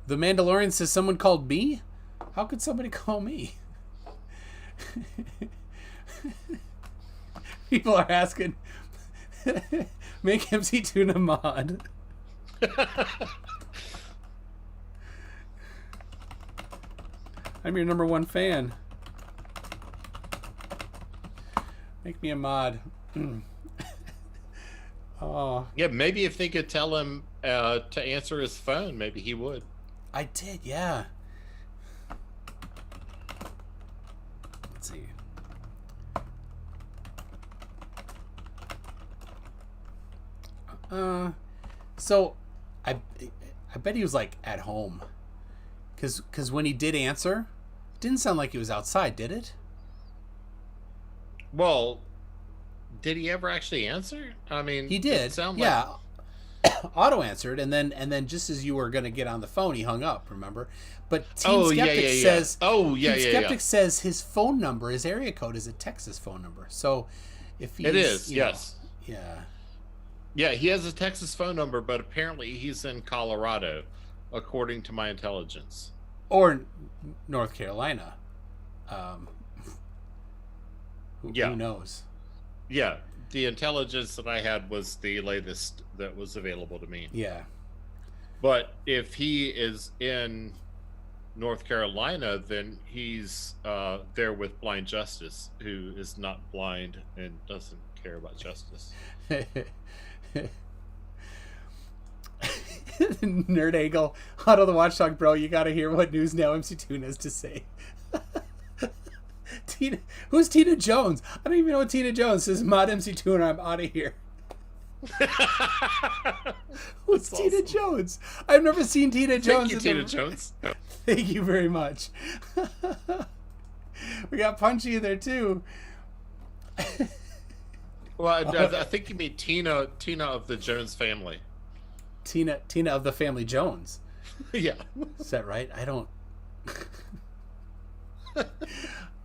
The Mandalorian says someone called me? How could somebody call me? People are asking, make MC Toon a mod. I'm your #1 fan. Make me a mod. Oh. Yeah, maybe if they could tell him to answer his phone, maybe he would. I did, yeah. Let's see. So I bet he was like at home, because when he did answer, it didn't sound like he was outside, did it? Well, did he ever actually answer? I mean, he did. It sound like... Auto answered, and then just as you were gonna get on the phone, he hung up. Remember? But Team Skeptic says, Skeptic says his phone number, his area code, is a Texas phone number. So if he's, it is, yes, yeah, he has a Texas phone number, but apparently he's in Colorado, according to my intelligence, or North Carolina. Who knows? Yeah. The intelligence that I had was the latest that was available to me. Yeah. But if he is in North Carolina, then he's there with Blind Justice, who is not blind and doesn't care about justice. Nerd Angle, Otto the Watchdog, bro, you gotta hear what News Now MC Toon has to say. Who's Tina Jones? I don't even know what Tina Jones says. Mod MC Toon, I'm out of here. Who's Tina awesome. Jones? I've never seen Tina Jones. Thank you, Tina Jones. Thank you very much. We got Punchy in there too. Well, I think you mean Tina of the Jones family. Tina of the family Jones. Yeah. Is that right? I don't.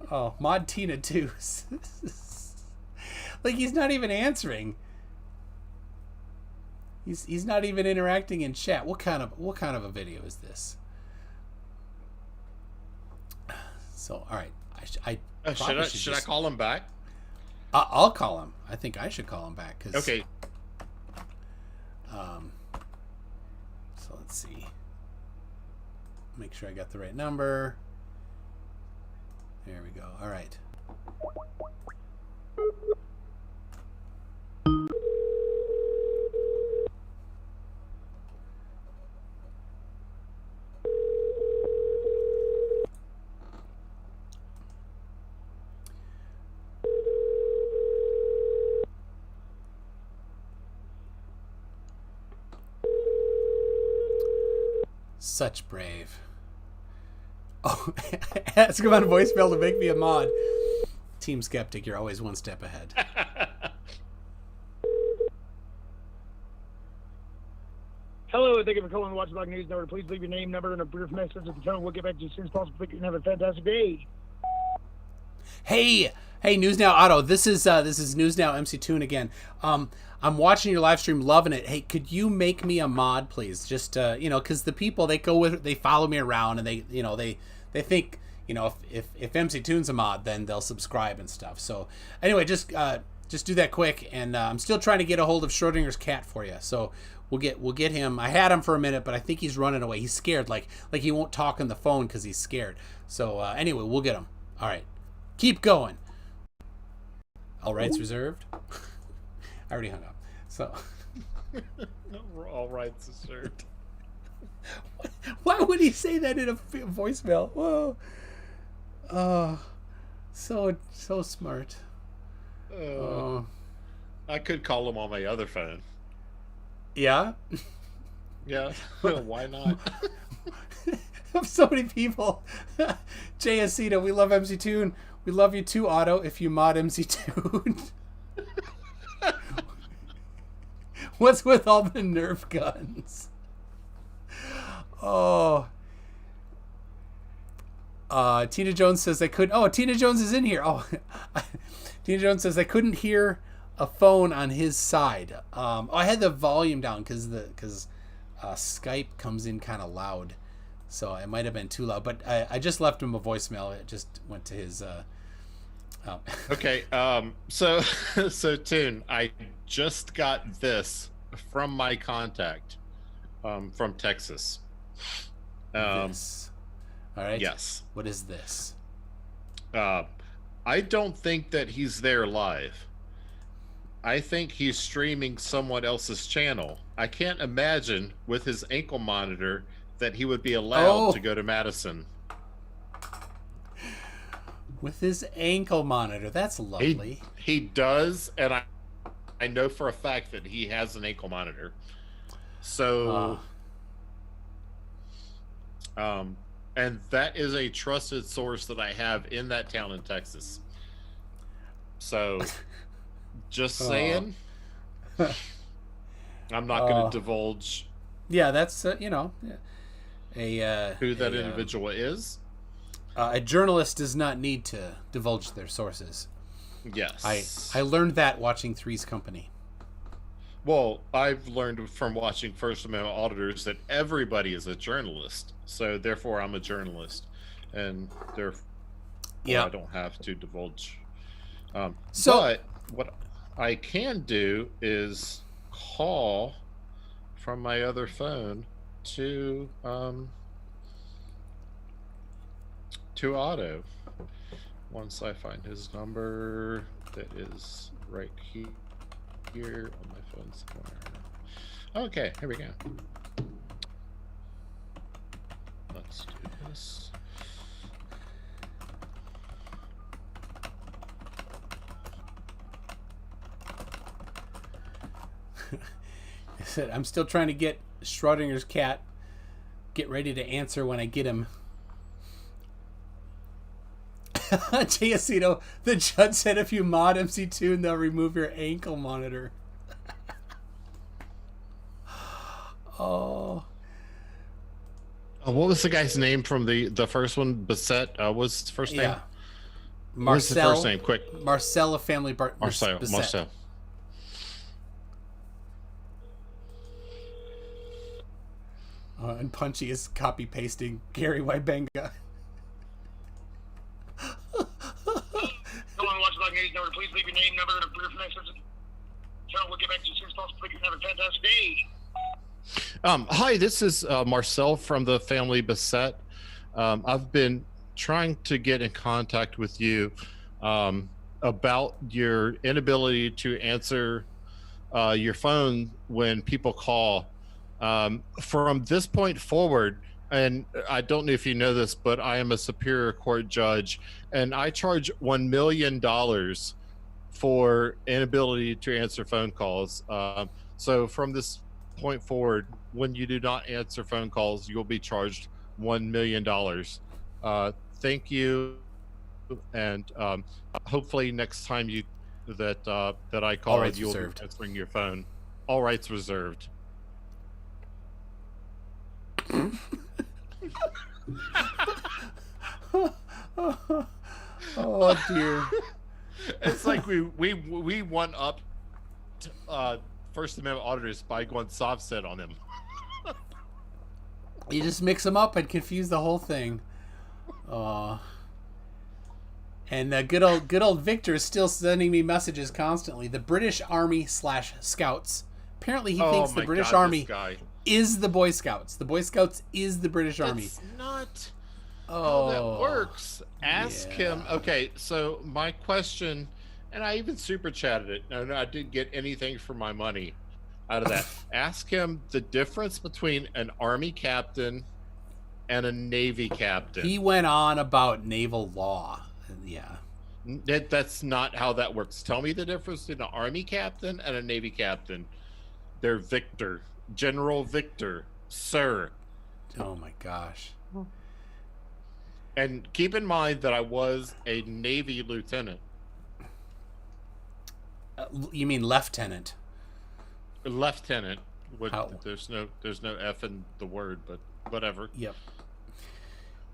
Oh, Mod Tina too. Like, he's not even answering. He's not even interacting in chat. What kind of a video is this? So, all right. Should I call him back? I'll call him. I think I should call him back. Okay. So let's see. Make sure I got the right number. There we go. All right. Such brave. Oh, ask him on voicemail to make me a mod. Team Skeptic, you're always one step ahead. Hello, thank you for calling the Watchdog News Network. Please leave your name, number, and a brief message at the tone. We'll get back to you as soon as possible. Thank you and have a fantastic day. Hey, News Now Otto. This is News Now MC Toon again. I'm watching your live stream, loving it. Hey, could you make me a mod, please? Just because the people they follow me around and they think if MC Toon's a mod, then they'll subscribe and stuff. So anyway, just do that quick. And I'm still trying to get a hold of Schrödinger's cat for you. So we'll get him. I had him for a minute, but I think he's running away. He's scared, like he won't talk on the phone because he's scared. So anyway, we'll get him. All right, keep going. All rights reserved. I already hung up. So All rights reserved. Why would he say that in a voicemail? Whoa. So smart. I could call him on my other phone. Yeah? Yeah. Why not? So many people. JSCita, we love MC Toon. We love you too, Otto, if you mod MC Toon. What's with all the Nerf guns? Oh. Tina Jones says I could. Oh, Tina Jones is in here. Oh, Tina Jones says I couldn't hear a phone on his side. I had the volume down because Skype comes in kind of loud, so it might have been too loud. But I just left him a voicemail. It just went to his. Okay. So Toon, I just got this from my contact, from Texas. This. All right. Yes. What is this? I don't think that he's there live. I think he's streaming someone else's channel. I can't imagine with his ankle monitor that he would be allowed to go to Madison. With his ankle monitor. That's lovely. He does, and I know for a fact that he has an ankle monitor. So and that is a trusted source that I have in that town in Texas. So just saying. I'm not going to divulge that's who that individual is. A journalist does not need to divulge their sources. Yes. I learned that watching Three's Company. Well, I've learned from watching First Amendment auditors that everybody is a journalist. So therefore I'm a journalist. And therefore I don't have to divulge. But what I can do is call from my other phone to Otto. Once I find his number, that is right here on my phone somewhere. Okay, here we go. Let's do this. I said, I'm still trying to get Schrödinger's cat get ready to answer when I get him. Giacino, the judge said if you mod MC2, they'll remove your ankle monitor. Oh. What was the guy's name from the first one? Bassett. What's his first name? Yeah. Marcel. What's the first name? Quick. Marcel of Family Marcel. Bassett. Marcel. And Punchy is copy pasting Gary Wybenga. Come on, watch like 80 number. Please leave your name, number, and a brief message. Charles, we'll get back to you as soon as possible. Please have a fantastic day. Hi, this is Marcel from the Family Bassett. I've been trying to get in contact with you about your inability to answer your phone when people call. From this point forward, and I don't know if you know this, but I am a Superior Court judge, and I charge $1 million for inability to answer phone calls. So from this point forward, when you do not answer phone calls, you'll be charged $1 million. Thank you, and hopefully next time that I call, you'll be answering your phone. All rights reserved. Oh dear. It's like we won up First Amendment auditors by going Sov Cits on them. You just mix them up and confuse the whole thing. And good old Victor is still sending me messages constantly. The British Army / Scouts. Apparently he thinks the British Army is the Boy Scouts. The Boy Scouts is the British Army. That's not how that works. Ask him. Okay, so my question, and I even super chatted it. No, I didn't get anything for my money out of that. Ask him the difference between an Army captain and a Navy captain. He went on about naval law. Yeah. That's not how that works. Tell me the difference between an Army captain and a Navy captain. They're Victor. General Victor, sir. Oh my gosh. And keep in mind that I was a Navy lieutenant. You mean lieutenant? Lieutenant. There's no F in the word, but whatever. Yep.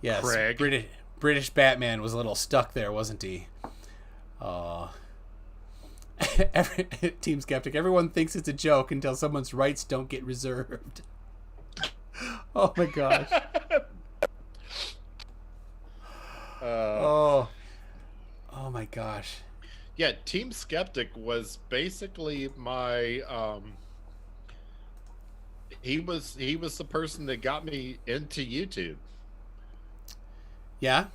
Yes. Craig. British Batman was a little stuck there, wasn't he? Team Skeptic. Everyone thinks it's a joke until someone's rights don't get reserved. Oh my gosh. Oh my gosh. Yeah, Team Skeptic was basically my he was the person that got me into YouTube. Yeah?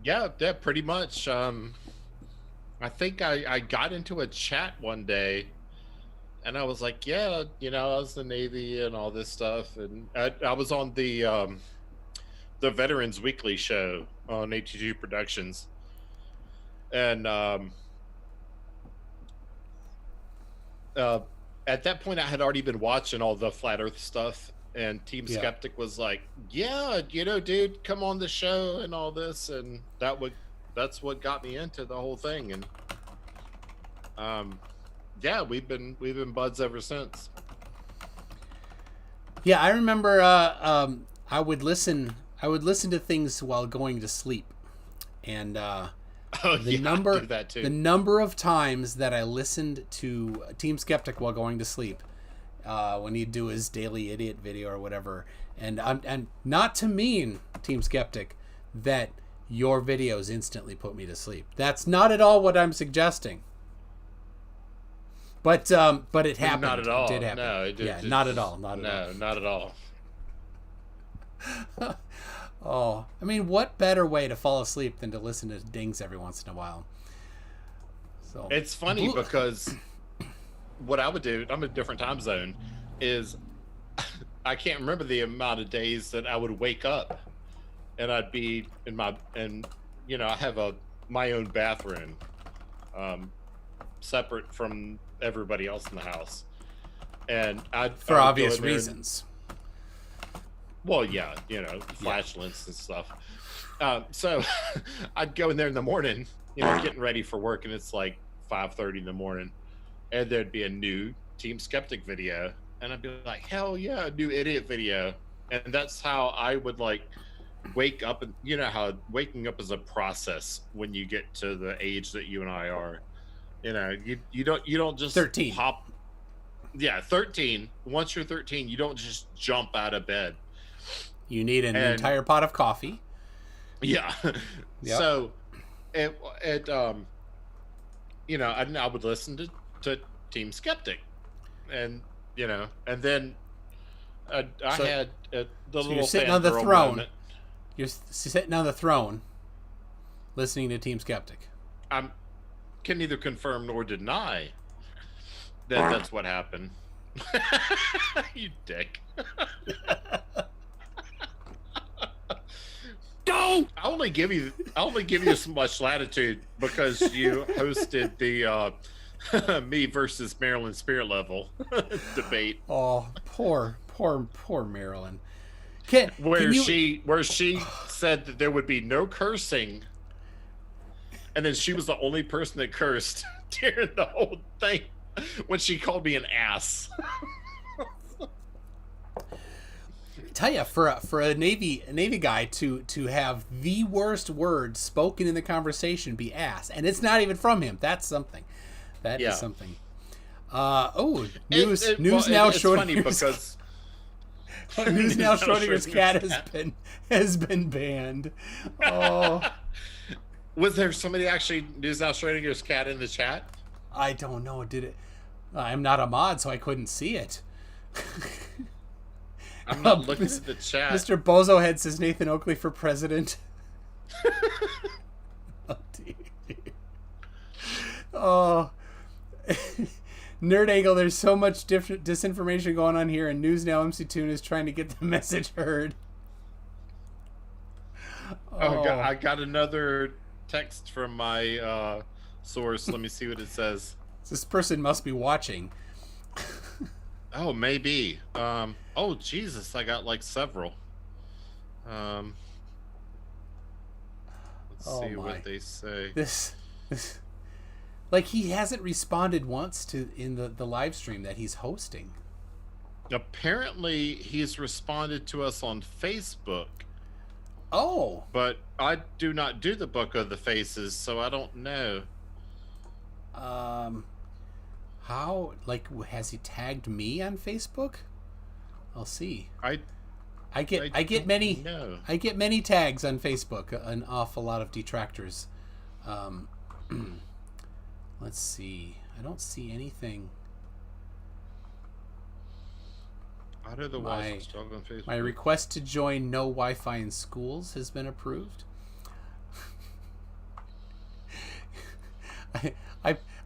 Yeah, pretty much. I think I got into a chat one day and I was like, yeah, I was the Navy and all this stuff, and I was on the Veterans Weekly show on AT2 Productions, and at that point I had already been watching all the Flat Earth stuff, and Team Skeptic was like, yeah, dude, come on the show and all this, and that's what got me into the whole thing, and yeah, we've been buds ever since. Yeah, I remember I would listen to things while going to sleep, and the number of times that I listened to Team Skeptic while going to sleep, when he'd do his daily idiot video or whatever, and not to mean, Team Skeptic, that your videos instantly put me to sleep. That's not at all what I'm suggesting. But it happened. Not at all. It did happen. No, not at all. Not at all. Oh, I mean, what better way to fall asleep than to listen to dings every once in a while? So it's funny because what I would do, I'm in a different time zone, is I can't remember the amount of days that I would wake up and I'd be in my, and you know, I have my own bathroom, separate from everybody else in the house, and for obvious reasons. Well, yeah, you know, flashlights and stuff. So I'd go in there in the morning, you know, getting ready for work, and it's like 5:30 in the morning, and there'd be a new Team Skeptic video, and I'd be like, hell yeah, a new idiot video. And that's how I would like wake up. And you know how waking up is a process when you get to the age that you and I are. You know, you don't just 13. hop. Yeah, 13. Once you're 13, you don't just jump out of bed. You need an entire pot of coffee. Yeah. Yep. So it you know, I would listen to Team Skeptic, and you know, and then I had the little. You're sitting on the throne. Moment. You're sitting on the throne, listening to Team Skeptic. I can neither confirm nor deny that that's what happened. You dick. No, I only give you so much latitude because you hosted the me versus Maryland spirit level debate. Oh, poor Marilyn. Where she said that there would be no cursing, and then she was the only person that cursed during the whole thing when she called me an ass. Tell you, for a Navy guy to have the worst word spoken in the conversation be ass, and it's not even from him. That's something. That is something. News now. It's funny because news now. Schrödinger's cat has been banned. Oh, was there somebody actually news now Schrödinger's cat in the chat? I don't know. Did it? I'm not a mod, so I couldn't see it. I'm not looking at the chat. Mr. Bozohead says Nathan Oakley for president. Oh, dear. Oh. Nerd Angle, there's so much different disinformation going on here, and News Now MC Toon is trying to get the message heard. Oh, God, I got another text from my source. Let me see what it says. This person must be watching. Oh, maybe. Oh, Jesus, I got like several. Let's see what they say. This like, he hasn't responded once in the live stream that he's hosting. Apparently, he's responded to us on Facebook. Oh. But I do not do the Book of the Faces, so I don't know. How, like, has he tagged me on Facebook? I'll see. I get many tags on Facebook. An awful lot of detractors. Let's see. I don't see anything. Out of the Watchdog on Facebook. My request to join No Wi-Fi in Schools has been approved.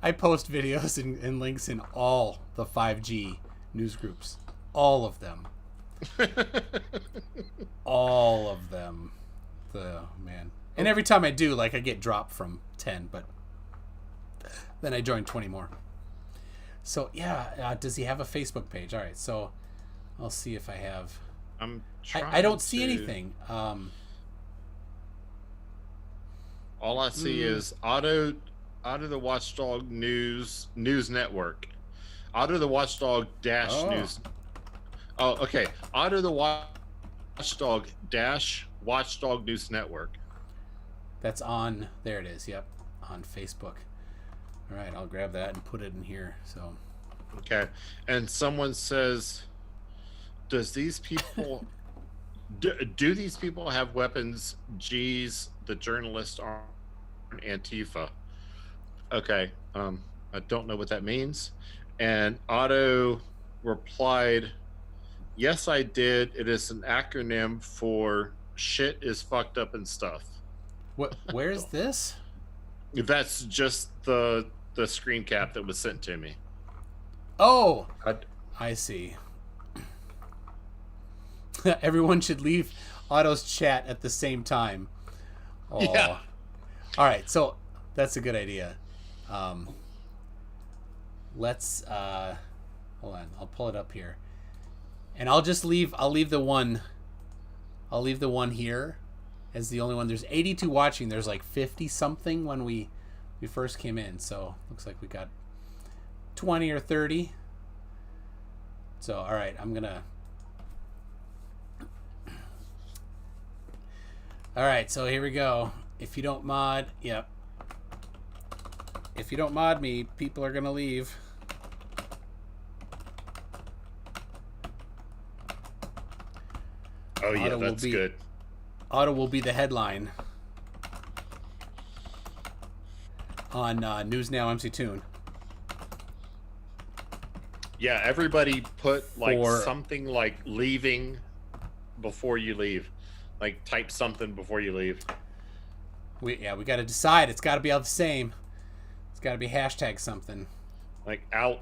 I post videos and links in all the 5G news groups. All of them. All of them. Man. And every time I do, like, I get dropped from 10, but then I join 20 more. So, yeah. Does he have a Facebook page? All right, so I'll see if I have. I don't see anything. All I see is Otto the Watchdog News Network. Otto the Watchdog News. Oh, okay. Otto the Watchdog Watchdog News Network. That's on. There it is. Yep, on Facebook. All right, I'll grab that and put it in here. So. Okay, and someone says, "Does these people do these people have weapons?" Geez, the journalists are Antifa. Okay, I don't know what that means. And Otto replied, "Yes, I did. It is an acronym for shit is fucked up and stuff." What? Where is this? That's just the screen cap that was sent to me. Oh, I see. Everyone should leave Otto's chat at the same time. Oh. Yeah. All right, so that's a good idea. Let's hold on. I'll pull it up here, and I'll leave the one here as the only one. There's 82 watching. There's like 50 something when we first came in. So looks like we got 20 or 30. So all right, all right, so here we go. If you don't mod, yep. If you don't mod me, people are gonna leave. Oh yeah, that's good. Otto will be the headline on News Now MC Toon. Yeah, everybody put like something like leaving before you leave. Like type something before you leave. We got to decide. It's got to be all the same. It's got to be hashtag something. Like out.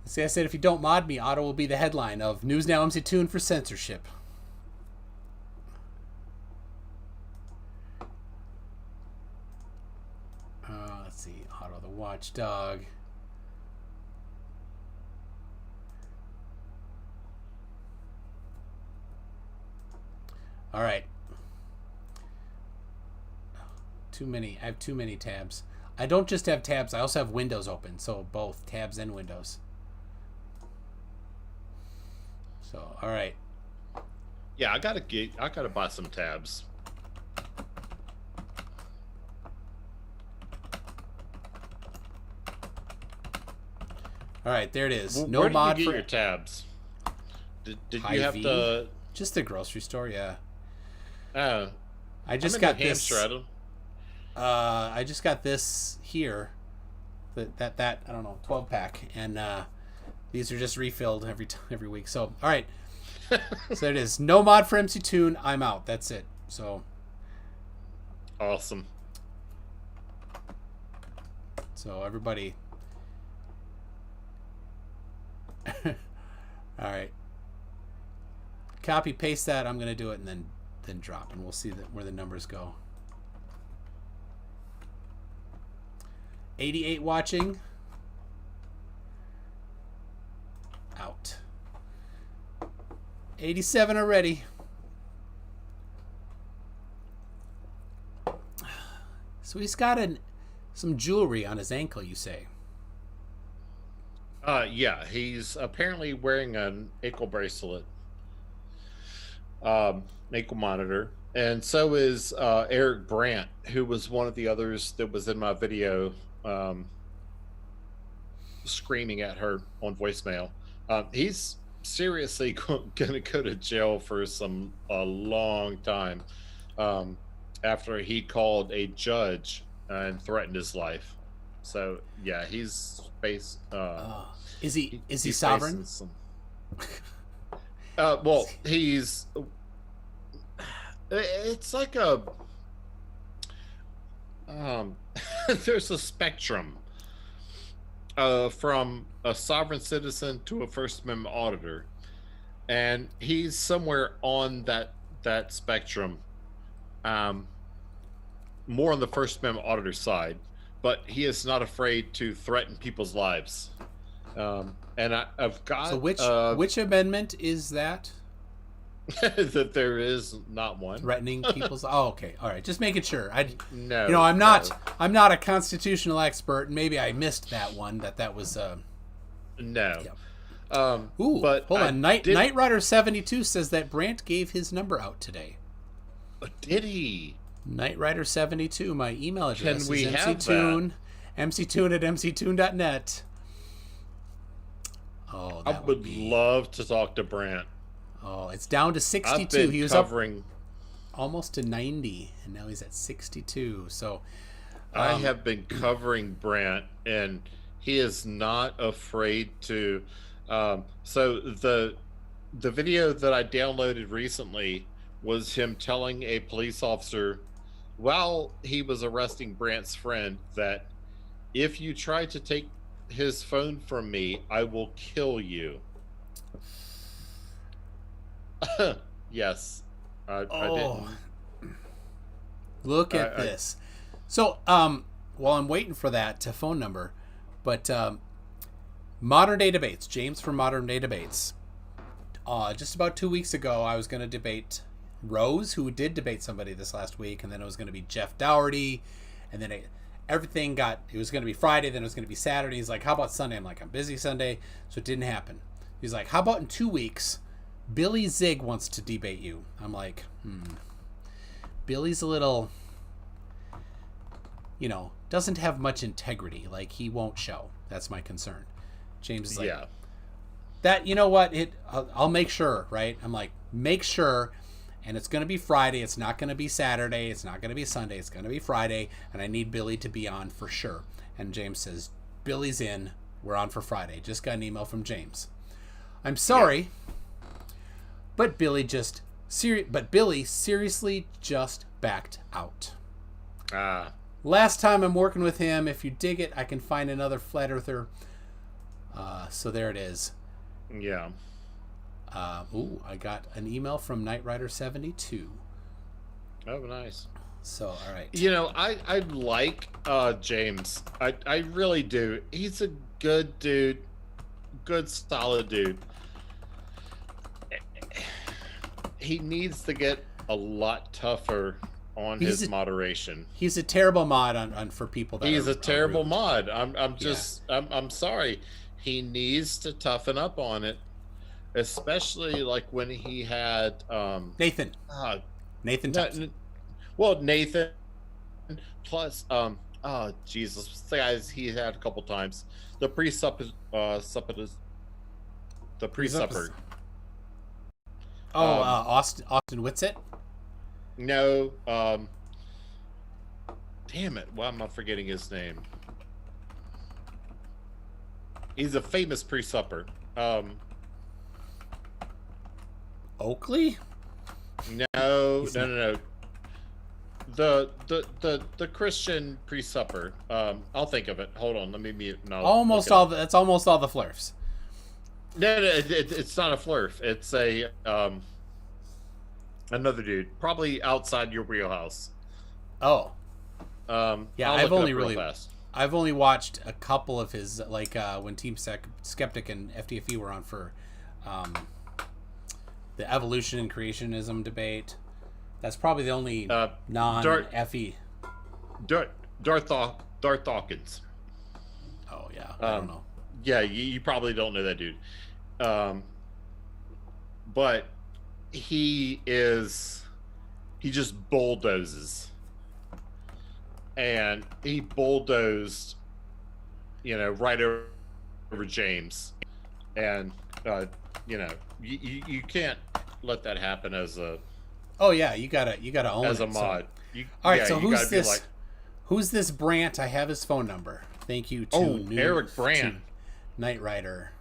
See, I said if you don't mod me, Otto will be the headline of News Now MC Toon for censorship. Let's see. Otto the Watchdog. All right. Too many. I have too many tabs. I don't just have tabs. I also have windows open. So both tabs and windows. So, all right. Yeah, I gotta buy some tabs. All right, there it is. Well, no where did mod you get for your tabs. Did you have Hy-Vee? to? Just the grocery store, yeah. Oh, I just got this. I just got this here. That I don't know, 12 pack, and these are just refilled every week. So all right, so it is. No mod for MC Toon. I'm out. That's it. So awesome. So everybody. All right. Copy paste that. I'm gonna do it and then drop, and we'll see where the numbers go. 88 watching. Out. 87 already. So he's got some jewelry on his ankle, you say? Yeah, he's apparently wearing an ankle bracelet, ankle monitor, and so is Eric Brandt, who was one of the others that was in my video, screaming at her on voicemail. He's seriously gonna go to jail for a long time, after he called a judge and threatened his life. So yeah, he's faced. Is he sovereign? Well, he's. It's like a. There's a spectrum. From a sovereign citizen to a First Amendment auditor, and he's somewhere on that spectrum. More on the First Amendment auditor side, but he is not afraid to threaten people's lives. And I've got. So which amendment is that? That there is not one. Threatening people's. Oh, okay, all right. Just making sure. No. I'm not a constitutional expert. Maybe I missed that one. That was. No. Yeah. But hold on. Knight Rider 72 says that Brandt gave his number out today. Did he? Knight Rider 72. My email address Can we is have mctoon, mctoon@mctoon.net. Oh, I would love to talk to Brandt. Oh, it's down to 62. He was covering up almost to 90, and now he's at 62. So I have been covering Brandt, and he is not afraid to. So the video that I downloaded recently was him telling a police officer while he was arresting Brandt's friend that if you try to take his phone from me, I will kill you. Yes. I didn't. Look at this. So, while I'm waiting for that phone number, but Modern Day Debates, James from Modern Day Debates. Just about 2 weeks ago, I was going to debate Rose, who did debate somebody this last week, and then it was going to be Jeff Dougherty, and then it was going to be Friday, then it was going to be Saturday. He's like, how about Sunday? I'm like, I'm busy Sunday, so it didn't happen. He's like, how about in 2 weeks, Billy Zig wants to debate you. I'm like, Billy's a little, doesn't have much integrity. Like, he won't show. That's my concern. James is like, yeah. That, you know what? I'll make sure, right? I'm like, make sure, and it's going to be Friday. It's not going to be Saturday. It's not going to be Sunday. It's going to be Friday, and I need Billy to be on for sure. And James says, Billy's in. We're on for Friday. Just got an email from James. I'm sorry, but Billy seriously just backed out. Last time I'm working with him. If you dig it, I can find another flat earther. So there it is. Yeah. I got an email from Knight Rider 72. Oh, nice. So, all right. I like James. I really do. He's a good dude. Good, solid dude. He needs to get a lot tougher on his moderation. He's a terrible mod on for people that he's a terrible rude. mod. I'm sorry. He needs to toughen up on it, especially like when he had Nathan. Nathan. Nathan. Plus, Jesus, the guys he had a couple times. The pre-supper. Austin Whitsitt? No. Damn it! Why am I forgetting his name? He's a famous pre-supper. Oakley? No. The Christian pre-supper. I'll think of it. Hold on, let me mute. That's almost all the flurfs. No, it's not a flurf. It's a another dude, probably outside your wheelhouse. Oh. Yeah, I've only watched a couple of his, like when Team Skeptic and FTFE were on for the evolution and creationism debate. That's probably the only non-FE. Darth Hawkins. Oh yeah, I don't know. Yeah, you probably don't know that dude. But he just bulldozes. And he bulldozed, right over James. And, you can't let that happen as a... Oh yeah, you gotta own as it. A mod. All right, so who's this? Who's this Brandt? I have his phone number. Thank you to Eric Brandt, Knight Rider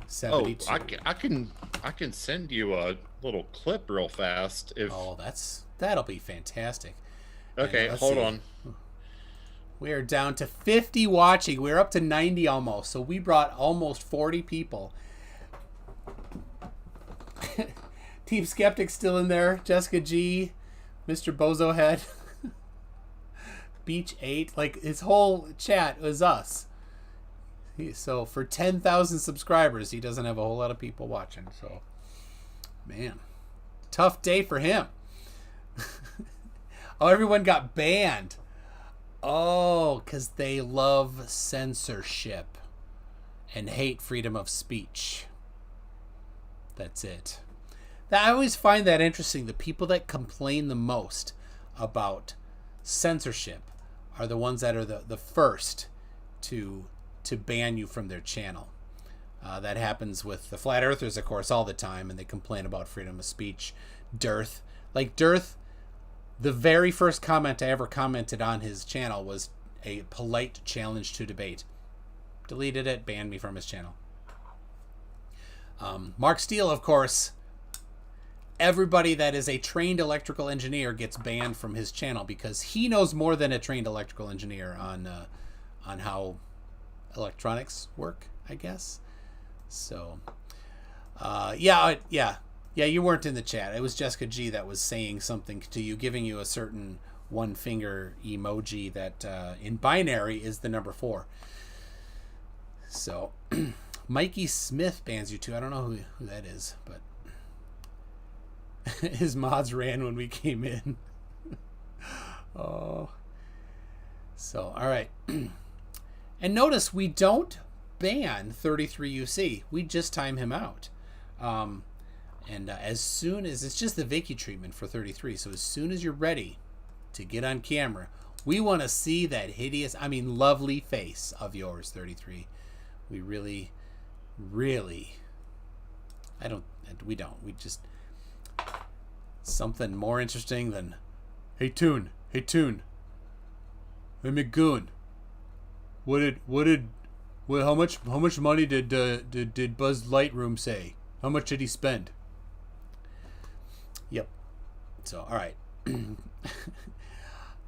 72. Oh, I can send you a little clip real fast. That'll be fantastic. Okay, hold on. We are down to 50 watching. We're up to 90 almost. So we brought almost 40 people. Team Skeptic still in there. Jessica G, Mr. Bozo Head, Beach 8. Like, his whole chat was us. So for 10,000 subscribers, he doesn't have a whole lot of people watching. So, man, tough day for him. Oh, everyone got banned. Oh, because they love censorship and hate freedom of speech. That's it. I always find that interesting. The people that complain the most about censorship are the ones that are the first to ban you from their channel. That happens with the Flat Earthers, of course, all the time, and they complain about freedom of speech. Dearth. Like, Dearth, the very first comment I ever commented on his channel was a polite challenge to debate. Deleted it, banned me from his channel. Mark Steele, of course, everybody that is a trained electrical engineer gets banned from his channel because he knows more than a trained electrical engineer on how electronics work, I guess. So, yeah, you weren't in the chat. It was Jessica G that was saying something to you, giving you a certain one finger emoji that in binary is the number 4. So, Mikey Smith bans you too. I don't know who that is, but his mods ran when we came in. Oh. So, all right. And notice we don't ban 33UC. We just time him out. And as soon as, it's just the Vicky treatment for 33. So as soon as you're ready to get on camera, we want to see that hideous, I mean, lovely face of yours, 33. We really, we just, something more interesting than, hey Toon, hey McGoon, how much money did Buzz Lightroom say? How much did he spend? Yep. So, all right.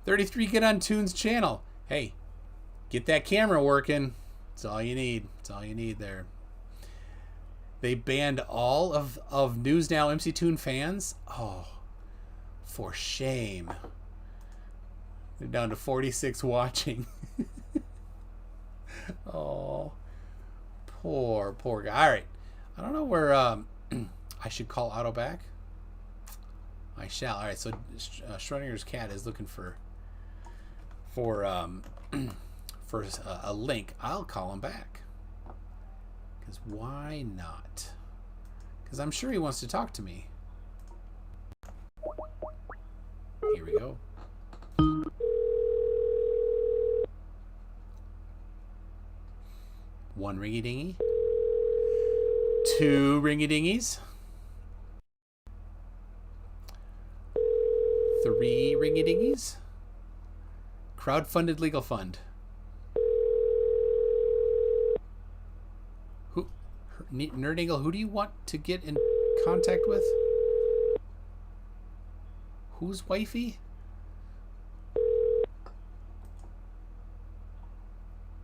33, get on Toon's channel. Hey, get that camera working. That's all you need. That's all you need there. They banned all of News Now MC Toon fans. Oh, for shame. They're down to 46 watching. Oh, poor guy. All right. I don't know where I should call Otto back. I shall. All right. So Schrödinger's cat is looking for a link. I'll call him back. Because why not? Because I'm sure he wants to talk to me. Here we go. One ringy dingy. 2 ringy dingies. 3 ringy dingies. Crowdfunded legal fund. Nerdingle, who do you want to get in contact with? Who's wifey?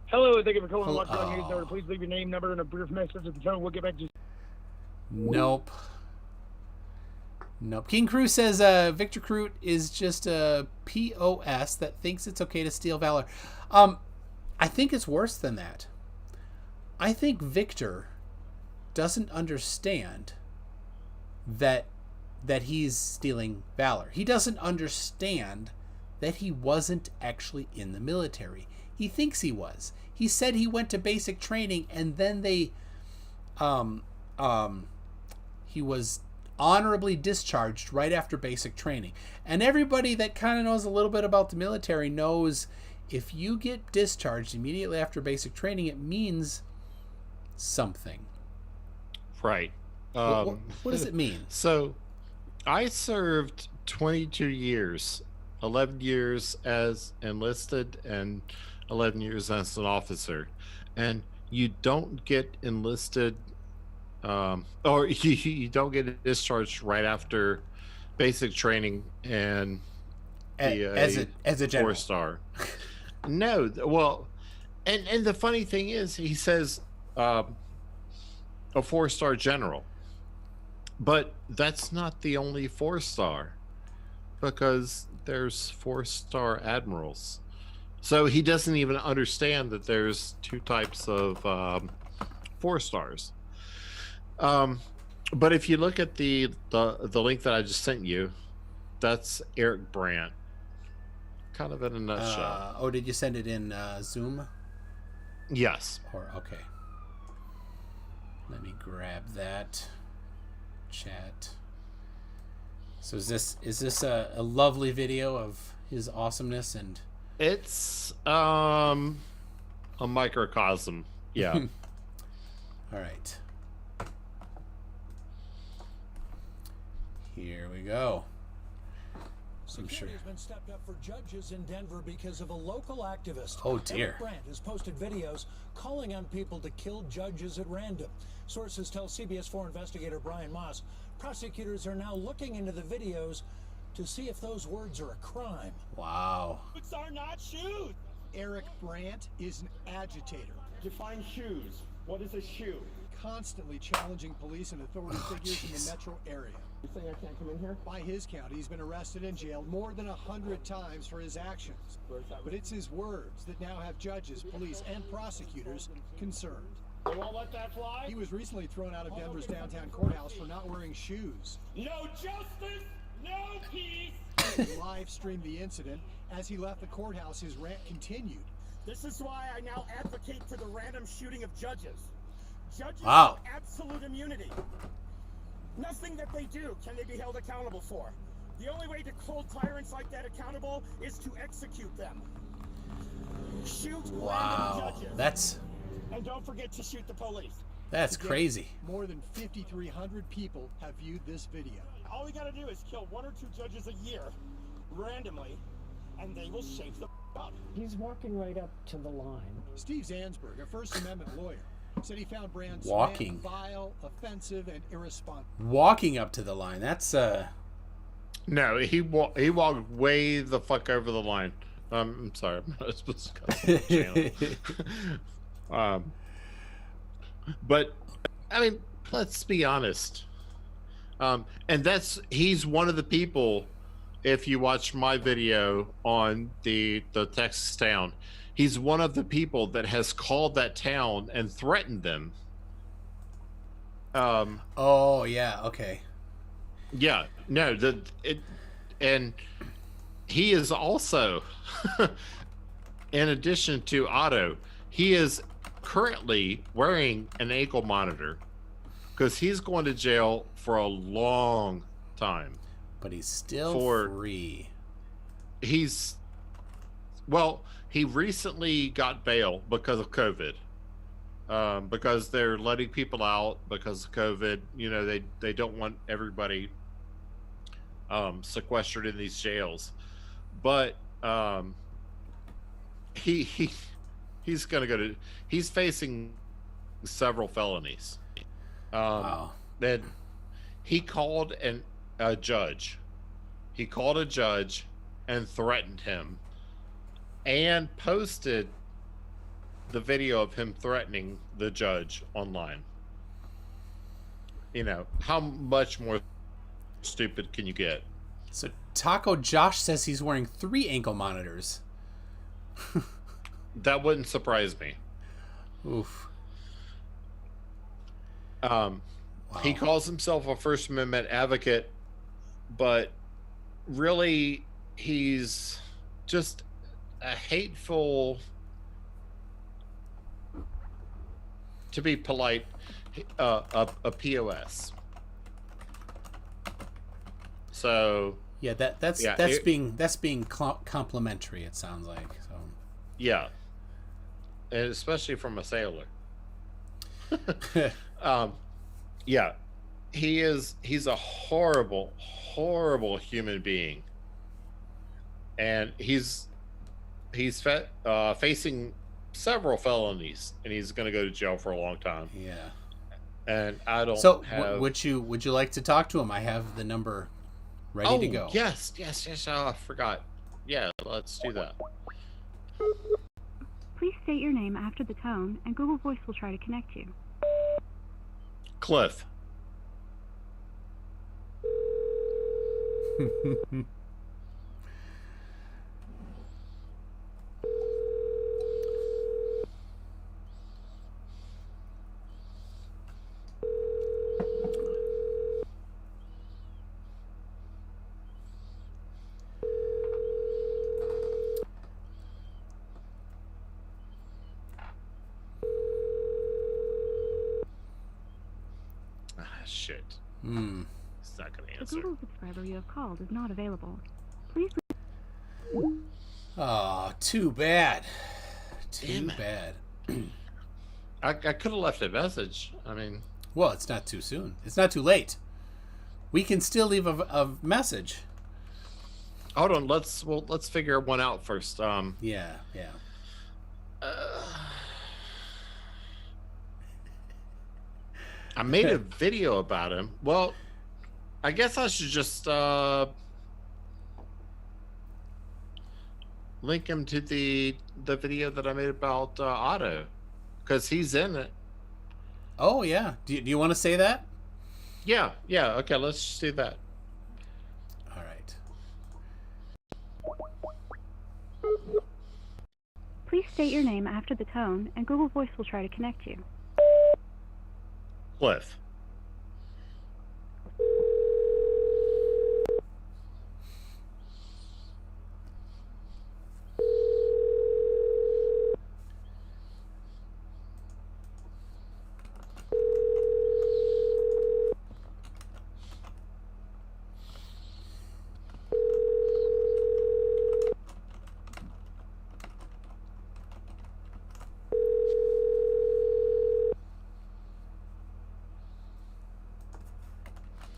Hello, thank you for calling Watchdog News Network. Please leave your name, number, and a brief message at the tone. We'll get back to you. Nope. King Crew says Victor Crute is just a POS that thinks it's okay to steal valor. I think it's worse than that. I think Victor doesn't understand that he's stealing valor. He doesn't understand that he wasn't actually in the military. He thinks he was. He said he went to basic training and then he was honorably discharged right after basic training. And everybody that kind of knows a little bit about the military knows if you get discharged immediately after basic training, it means something. Right. What does it mean? So I served 22 years, 11 years as enlisted and 11 years as an officer. And you don't get enlisted or you don't get discharged right after basic training and as a general 4-star. No, well, and the funny thing is, he says a 4-star general, but that's not the only 4-star, because there's 4-star admirals. So he doesn't even understand that there's 2 types of 4-stars. But if you look at the link that I just sent you, that's Eric Brandt, kind of in a nutshell. Did you send it in Zoom? Yes. Or okay. Let me grab that chat. So is this a lovely video of his awesomeness? And it's a microcosm. Yeah. All right. Here we go. Security has been stepped up for judges in Denver because of a local activist. Oh dear. Eric Brandt has posted videos calling on people to kill judges at random. Sources tell CBS 4 investigator Brian Moss prosecutors are now looking into the videos to see if those words are a crime. Wow. Boots are not shoes. Eric Brandt is an agitator. Define shoes. What is a shoe? Constantly challenging police and authority figures in the metro area. You saying I can't come in here? By his count, he's been arrested and jailed more than 100 times for his actions. But it's his words that now have judges, police, and prosecutors concerned. They won't let that fly? He was recently thrown out of Denver's downtown courthouse for not wearing shoes. No justice, no peace! He live streamed the incident. As he left the courthouse, his rant continued. This is why I now advocate for the random shooting of judges. Judges Wow. have absolute immunity. Nothing that they do can they be held accountable for. The only way to hold tyrants like that accountable is to execute them. Shoot random judges. And don't forget to shoot the police. That's crazy. More than 5,300 people have viewed this video. All we gotta do is kill 1 or 2 judges a year, randomly, and they will shape the up. He's walking right up to the line. Steve Zansberg, a First Amendment lawyer, said he found Brand's Walking. vile, offensive, and irresponsible. Walking up to the line. That's No, he walked way the fuck over the line. I'm sorry, I'm not supposed to cut the channel. But I mean, let's be honest. And he's one of the people. If you watch my video on the Texas town, he's one of the people that has called that town and threatened them. Oh yeah, okay. Yeah, no, and he is also, in addition to Otto, he is currently wearing an ankle monitor because he's going to jail for a long time. But he's still free. He recently got bail because of COVID. Because they're letting people out because of COVID. You know, they don't want everybody sequestered in these jails. But he's facing several felonies. Wow. Then he called a judge. He called a judge and threatened him and posted the video of him threatening the judge online. You know, how much more stupid can you get? So Taco Josh says he's wearing 3 ankle monitors. That wouldn't surprise me. Oof. Wow. He calls himself a First Amendment advocate, but really he's just a hateful, to be polite, a POS. So yeah, that's being complimentary. It sounds like so. Yeah, and especially from a sailor. Yeah, he's a horrible human being, and he's facing several felonies, and he's going to go to jail for a long time. Yeah, and I don't. So would you like to talk to him? I have the number ready to go. Yes. Oh, I forgot. Yeah, let's do that. Please state your name after the tone, and Google Voice will try to connect you. Cliff. Shit. It's not going to answer. The Google subscriber you have called is not available. Please. Oh, too bad. Too bad. I could have left a message. I mean, well, it's not too soon. It's not too late. We can still leave a message. Hold on. Let's figure one out first. Yeah. I made a video about him. Well, I guess I should just link him to the video that I made about Otto, because he's in it. Oh yeah. Do you want to say that? Yeah. Okay, let's just do that. All right. Please state your name after the tone, and Google Voice will try to connect you. Cliff.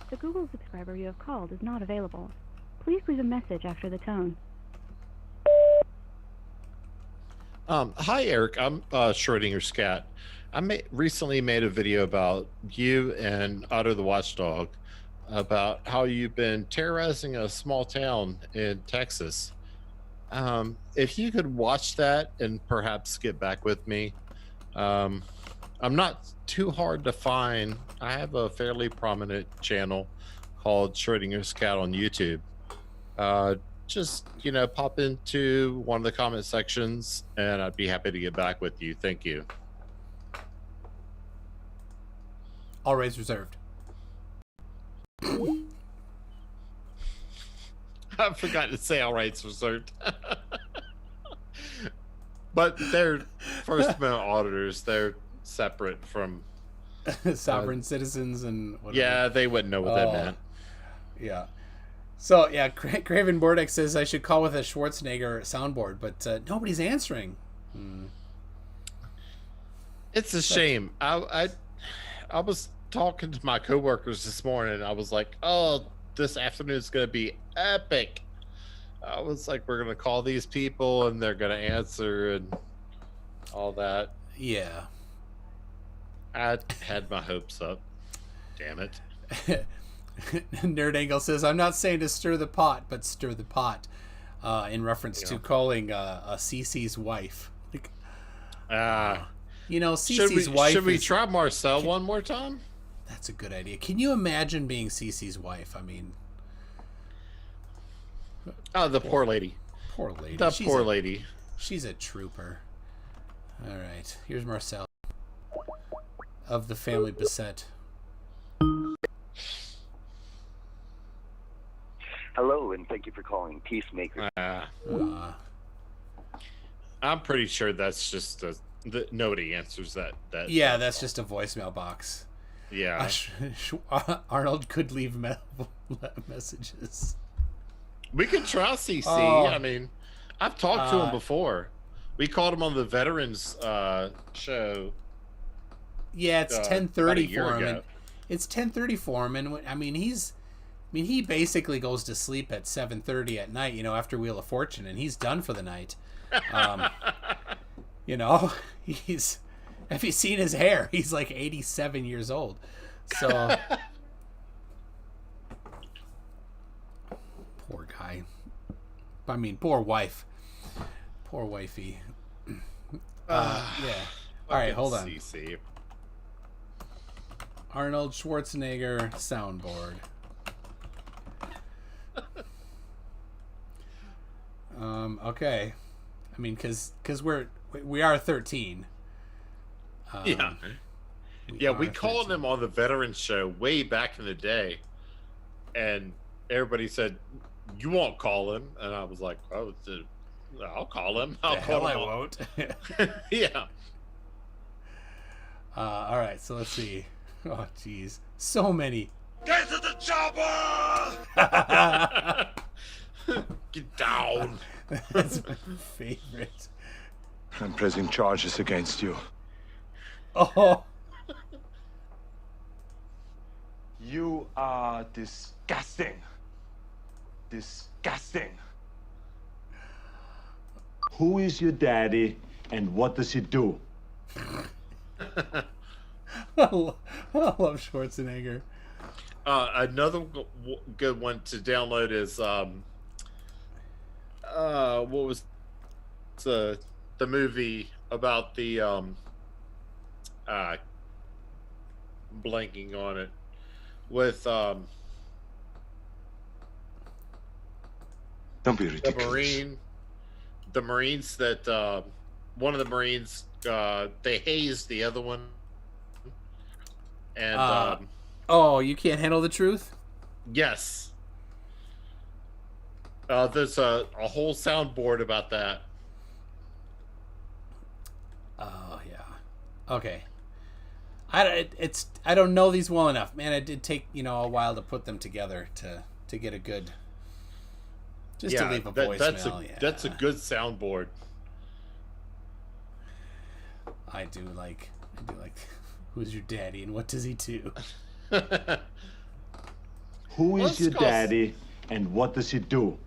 The Google subscriber you have called is not available. Please leave a message after the tone. Hi, Eric. I'm Schrödinger's cat. I recently made a video about you and Otto the Watchdog, about how you've been terrorizing a small town in Texas. If you could watch that and perhaps get back with me. I'm not too hard to find. I have a fairly prominent channel called Schrödinger's Cat on YouTube. Just, pop into one of the comment sections and I'd be happy to get back with you. Thank you. All rights reserved. I forgot to say all rights reserved. But they're First Amendment auditors. They're separate from sovereign citizens and whatever. Yeah, they wouldn't know what that meant. Yeah. So, yeah, Craven Bordex says I should call with a Schwarzenegger soundboard, but nobody's answering. It's a shame. I was talking to my coworkers this morning, and I was like, oh, this afternoon's going to be epic. I was like, we're going to call these people, and they're going to answer, and all that. Yeah. I had my hopes up. Damn it. Nerd Angle says, I'm not saying to stir the pot, but stir the pot, in reference to calling Cece's wife. Cece's wife. Should we try Marcel one more time? That's a good idea. Can you imagine being Cece's wife? I mean, the poor lady. Poor lady. The poor lady. She's a trooper. All right, here's Marcel of the family Bissett. Hello, and thank you for calling Peacemaker. I'm pretty sure that's just nobody answers that. Yeah, that's just a voicemail box. Yeah. Arnold could leave messages. We could try CC. I mean, I've talked to him before. We called him on the Veterans show. Yeah, it's 10:30 for him. It's 10:30 for him, and I mean he basically goes to sleep at 7:30 at night. After Wheel of Fortune, and he's done for the night. He's. Have you seen his hair? He's like 87 years old. So poor guy. I mean, poor wife. Poor wifey. Yeah. All right, hold on. CC. Arnold Schwarzenegger soundboard. Okay. I mean, because we are 13. We called him on the Veterans show way back in the day, and everybody said, "You won't call him," and I was like, "Oh, I'll call him. I won't." Yeah. All right, so let's see. Oh, jeez, so many. Get to the chopper! Get down. That's my favorite. I'm pressing charges against you. Oh. You are disgusting. Disgusting. Who is your daddy and what does he do? I love Schwarzenegger. Another good one to download is what was the movie about the blanking on it, with Don't be ridiculous. the Marines that one of the Marines they hazed the other one, and oh, you can't handle the truth? yes, there's a whole soundboard about that. Oh yeah. Okay. I don't know these well enough, man. It did take a while to put them together to get a good. Just to leave a voicemail. That's a good soundboard. I do like. Who's your daddy and what does he do? Who is your daddy and what does he do?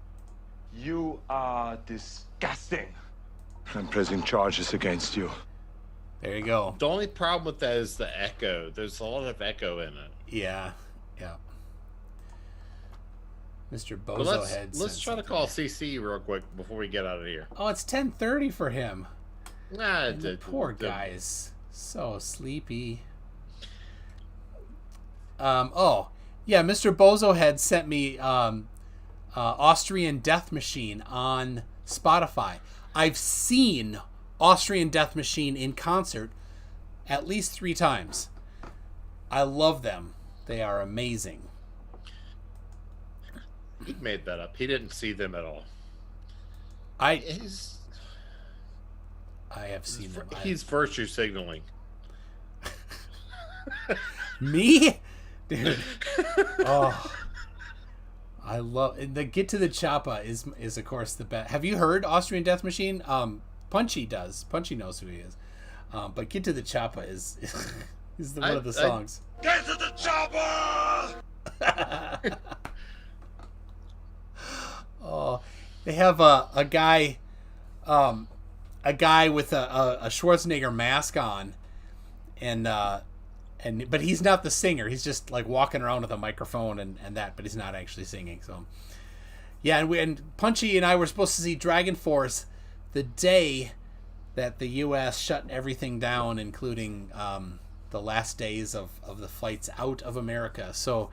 You are disgusting. I'm pressing charges against you. There you go. The only problem with that is the echo. There's a lot of echo in it. Yeah. Mr. Bozohead. Let's try to call CC real quick before we get out of here. Oh, it's 10:30 for him. Nah, the poor guy is so sleepy. Oh, yeah, Mr. Bozohead sent me Austrian Death Machine on Spotify. I've seen Austrian Death Machine in concert at least 3 times. I love them. They are amazing. He made that up. He didn't see them at all. I have seen them. He's virtue signaling. Me? Dude. Oh. I love the Get to the Choppa is of course the best. Have you heard Austrian Death Machine? Punchy does. Punchy knows who he is. But Get to the Choppa is one of the songs. Get to the chopper! Oh, they have a guy with a Schwarzenegger mask on, but he's not the singer. He's just like walking around with a microphone and that, but he's not actually singing. So, yeah, and Punchy and I were supposed to see Dragon Force the day that the U.S. shut everything down, including the last days of the flights out of America. So,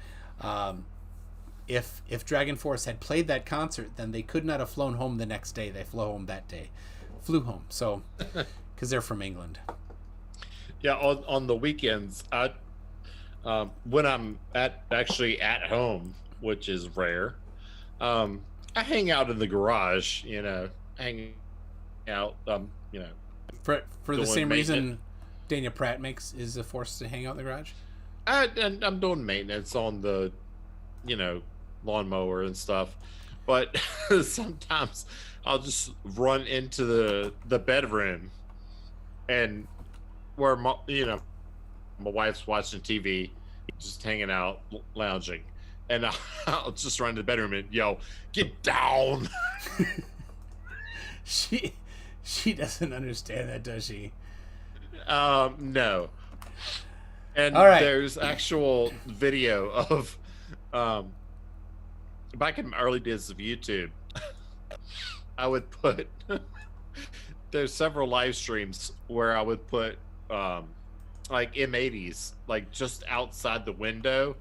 if Dragon Force had played that concert, then they could not have flown home the next day. They flew home that day. Flew home. So, because they're from England. Yeah, on the weekends, when I'm actually at home, which is rare, I hang out in the garage. Hanging out. For the same reason Daniel Pratt is forced to hang out in the garage. And I'm doing maintenance on the, lawnmower and stuff, but sometimes I'll just run into the bedroom, and where my wife's watching TV, just hanging out, lounging, and I'll just run to the bedroom and yell, "Get down!" She doesn't understand that, does she? No. And all right. There's actual video of back in my early days of YouTube, I would put there's several live streams where I would put like M80s like just outside the window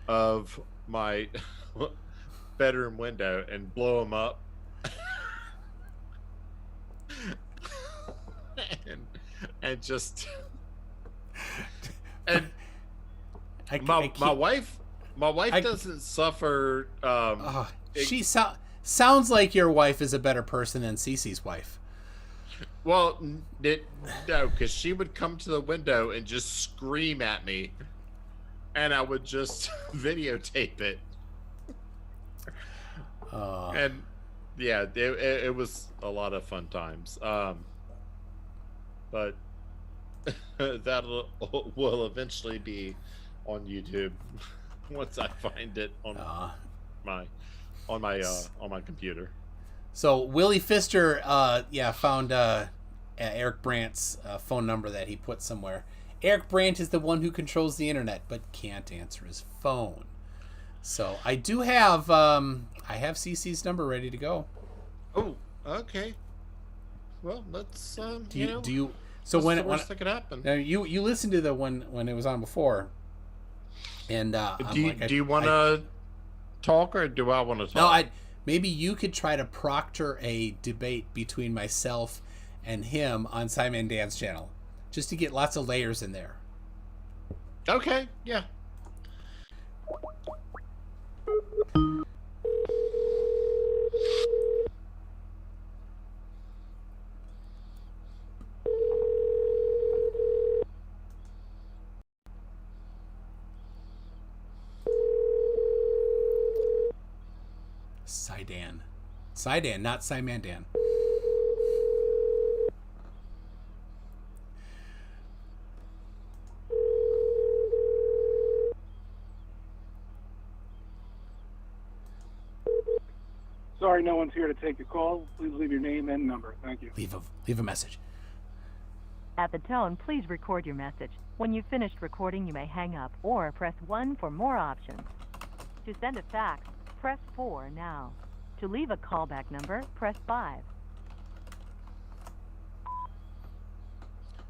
of my bedroom window and blow them up. and just and my wife doesn't suffer. She sounds like your wife is a better person than Cece's wife. Well, no, because she would come to the window and just scream at me, and I would just videotape it. And yeah, it was a lot of fun times. But that will eventually be on YouTube once I find it on my computer. So Willie Pfister, found Eric Brandt's phone number that he put somewhere. Eric Brandt is the one who controls the internet, but can't answer his phone. So I do have CC's number ready to go. Oh, okay. Well, let's do So What's when the worst that could happen? Now you listened to the when it was on before, and do you want to talk or do I want to talk? No, maybe you could try to proctor a debate between myself and him on Simon Dan's channel, just to get lots of layers in there. Okay, yeah. Sidan, not Simandan. Sorry, no one's here to take your call. Please leave your name and number. Thank you. Leave a message. At the tone, please record your message. When you've finished recording, you may hang up or press 1 for more options. To send a fax, press 4 now. To leave a callback number, press 5.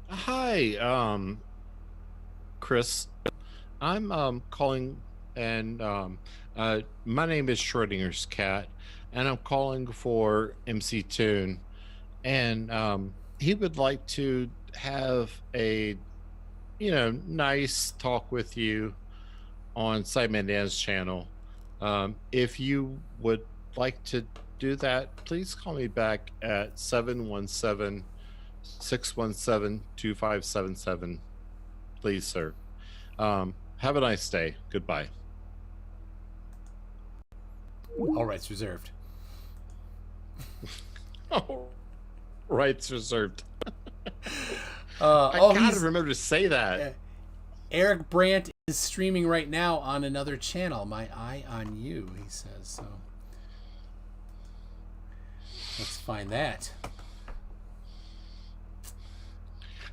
Hi, Chris. I'm calling, and my name is Schrödinger's cat, and I'm calling for MC Toon, and he would like to have a, nice talk with you on Simon Dan's channel. If you would like to do that, please call me back at 717-617-2577. Please, sir. Have a nice day. Goodbye. All rights reserved. All rights reserved. I gotta remember to say that. Eric Brandt is streaming right now on another channel. My eye on you, he says. So let's find that.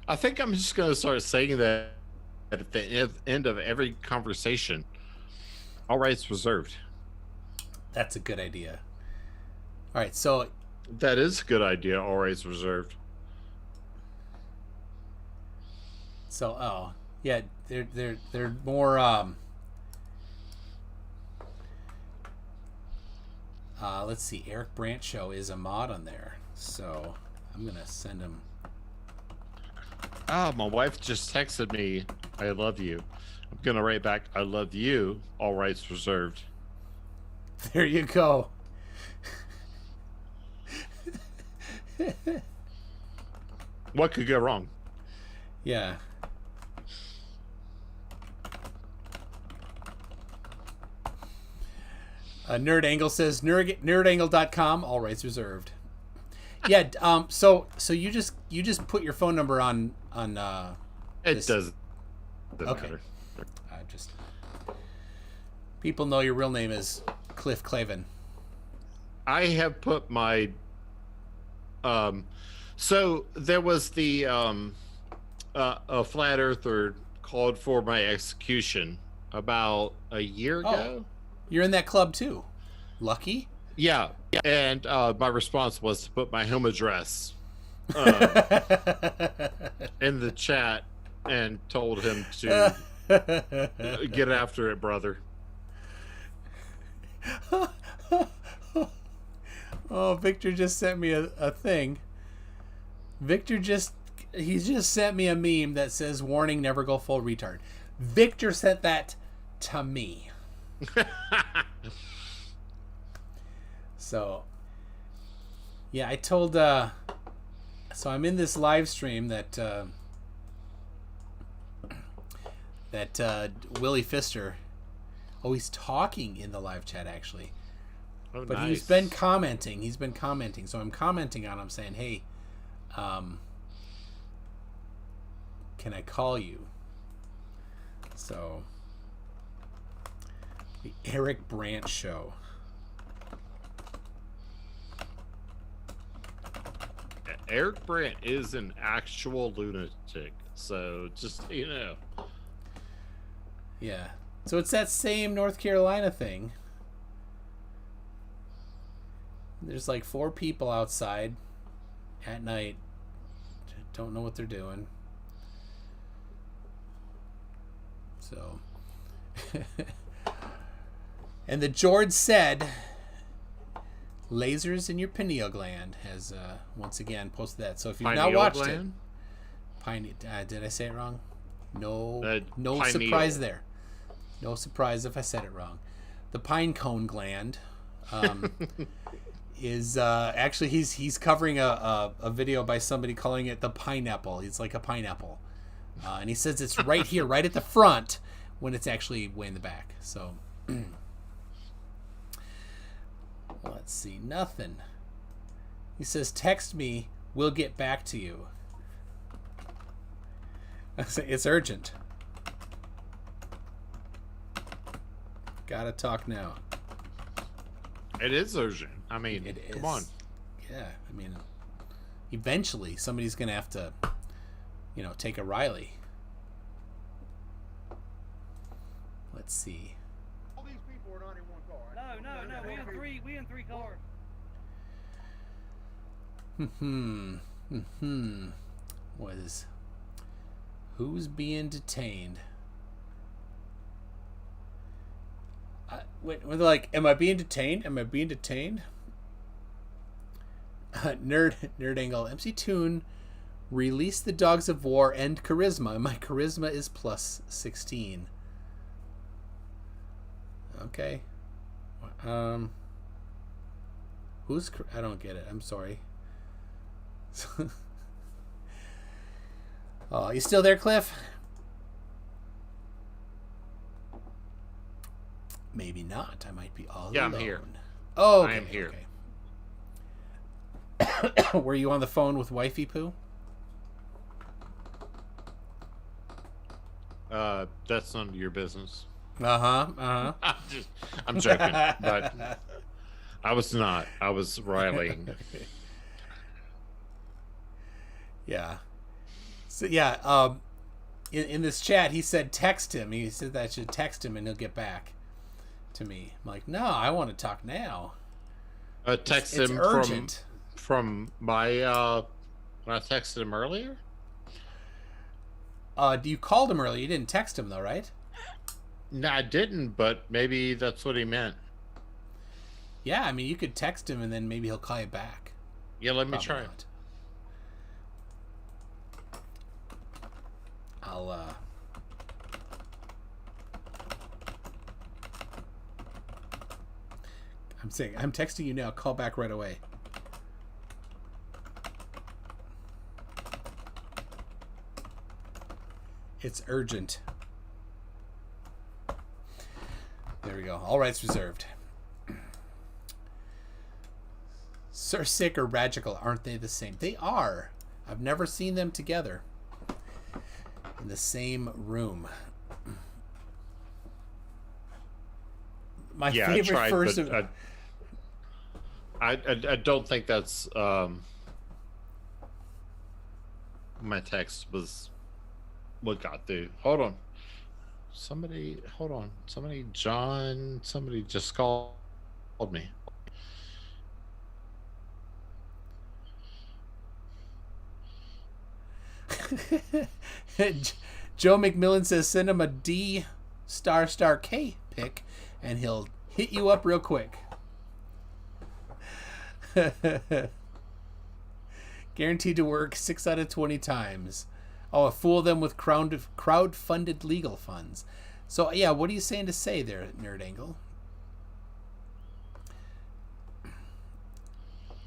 I think I'm just going to start saying that at the end of every conversation. All rights reserved. That's a good idea. All right, so that is a good idea. All rights reserved. So, yeah, they're more. Let's see. Eric Brandt Show is a mod on there, so I'm gonna send him. My wife just texted me, "I love you." I'm gonna write back, "I love you." All rights reserved. There you go. What could go wrong? Yeah. Nerd Angle says nerdangle.com, all rights reserved. Yeah, so you just put your phone number on it doesn't okay. matter. Just people know your real name is Cliff Clavin. I have put my so there was the a flat earther called for my execution about a year ago. You're in that club too. Lucky. Yeah, and my response was to put my home address in the chat and told him to get after it, brother. Oh, Victor just sent me a thing. He's just sent me a meme that says warning, never go full retard. Victor sent that to me. So yeah, I told so I'm in this live stream that Willie Pfister, he's talking in the live chat actually. Oh, but nice. he's been commenting, so I'm commenting on him saying, hey, can I call you? So the Eric Brandt Show. Eric Brandt is an actual lunatic, so just Yeah. So it's that same North Carolina thing. There's like 4 people outside at night don't know what they're doing. So, and the George said, lasers in your pineal gland has once again posted that. So if you've not watched it, did I say it wrong? No pineal. Surprise there. No surprise if I said it wrong. The pine cone gland is actually he's covering a video by somebody calling it the pineapple. It's like a pineapple, and he says it's right here, right at the front, when it's actually way in the back. So let's see, nothing. He says, text me, we'll get back to you. I say, it's urgent. Gotta talk now. It is urgent. I mean, come on. Yeah, I mean, eventually somebody's gonna have to, take a Riley. Let's see. All these people are not in one car. No. We in three cars. Who's being detained? Wait, they're like, am I being detained? Am I being detained? Nerd angle. MC Toon, release the Dogs of War and Charisma. My Charisma is plus 16. Okay. Who's... I don't get it. I'm sorry. Oh, you still there, Cliff? Maybe not. I might be all alone. I'm here. Oh, okay, I am here. Okay. Were you on the phone with Wifey Poo? That's none of your business. I'm joking, but I was not. I was riling. Yeah. So yeah, in this chat he said text him. He said that I should text him and he'll get back to me. I'm like, no, I want to talk now. Text it's him urgent. from my when I texted him earlier. You called him earlier. You didn't text him though, right? No, I didn't, but maybe that's what he meant. Yeah, I mean, you could text him and then maybe he'll call you back. Yeah, let me Probably try not. it. I'm texting you now. Call back right away. It's urgent. There we go. All rights reserved. Sir Sick or Radical, aren't they the same? They are. I've never seen them together in the same room. My favorite I tried, first but of... I don't think that's my text was what got through. Hold on. Somebody just called me. Joe McMillan says send him a D ** K pick and he'll hit you up real quick. Guaranteed to work 6 out of 20 times. Oh, fool them with crowd-funded legal funds. So, yeah, what are you saying to say there, Nerd Angle?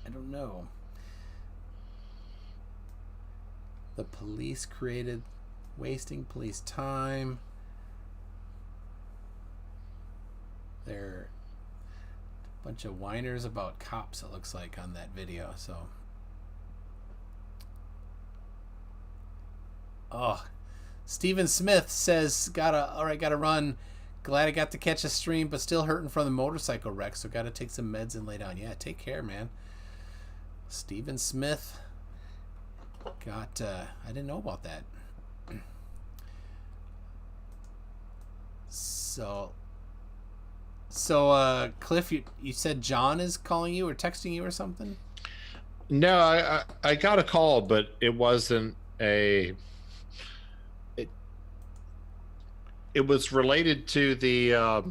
I don't know. The police created wasting police time. They're a bunch of whiners about cops, it looks like, on that video. So, oh, Steven Smith says, gotta run. Glad I got to catch a stream, but still hurting from the motorcycle wreck, so gotta take some meds and lay down. Yeah, take care, man. Steven Smith got, I didn't know about that. So, Cliff, you said John is calling you or texting you or something? No, I got a call, but it wasn't a. It was related to the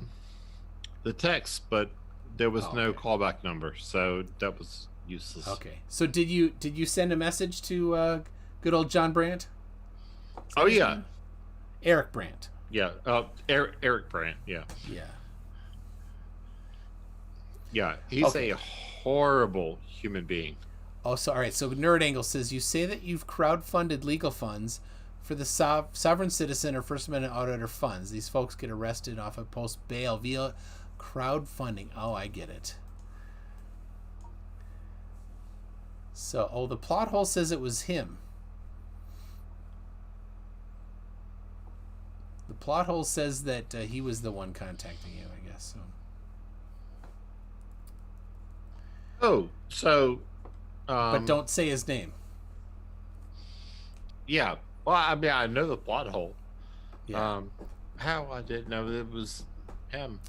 text, but there was no callback number, so that was useless. Okay. So did you send a message to good old John Brandt? Oh yeah, Eric Brandt. Yeah, Eric Brandt. Yeah. Yeah. Yeah, he's a horrible human being. Oh, so all right. So Nerd Angle says you say that you've crowdfunded legal funds for the sovereign citizen or First Amendment auditor funds. These folks get arrested off of post bail via crowdfunding. Oh, I get it. So, the plot hole says it was him. The plot hole says that he was the one contacting you, I guess. So. But don't say his name. Yeah. Well, I mean, I know the plot hole. Yeah. How I didn't know it was him.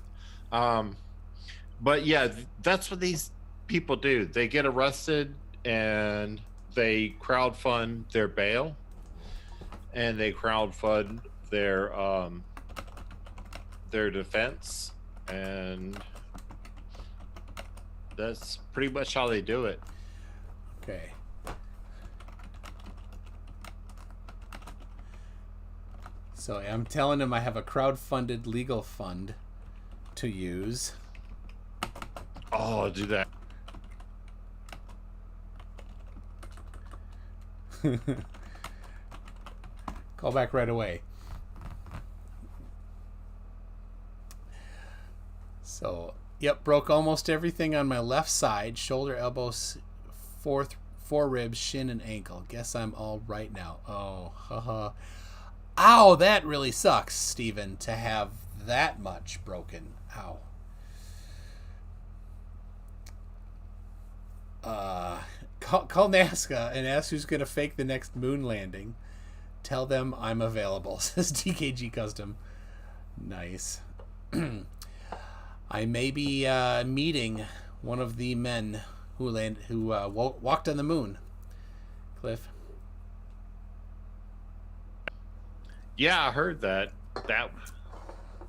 But yeah, that's what these people do. They get arrested and they crowdfund their bail, and they crowdfund their defense, and that's pretty much how they do it. Okay. So I'm telling him I have a crowdfunded legal fund to use. Oh, I'll do that. Call back right away. So, yep, broke almost everything on my left side, shoulder, elbows, four ribs, shin, and ankle. Guess I'm all right now. Oh, haha. Ow, that really sucks, Steven, to have that much broken. Ow. Call NASA and ask who's going to fake the next moon landing. Tell them I'm available, says DKG Custom. Nice. I may be meeting one of the men who walked on the moon. Cliff. Yeah, I heard that.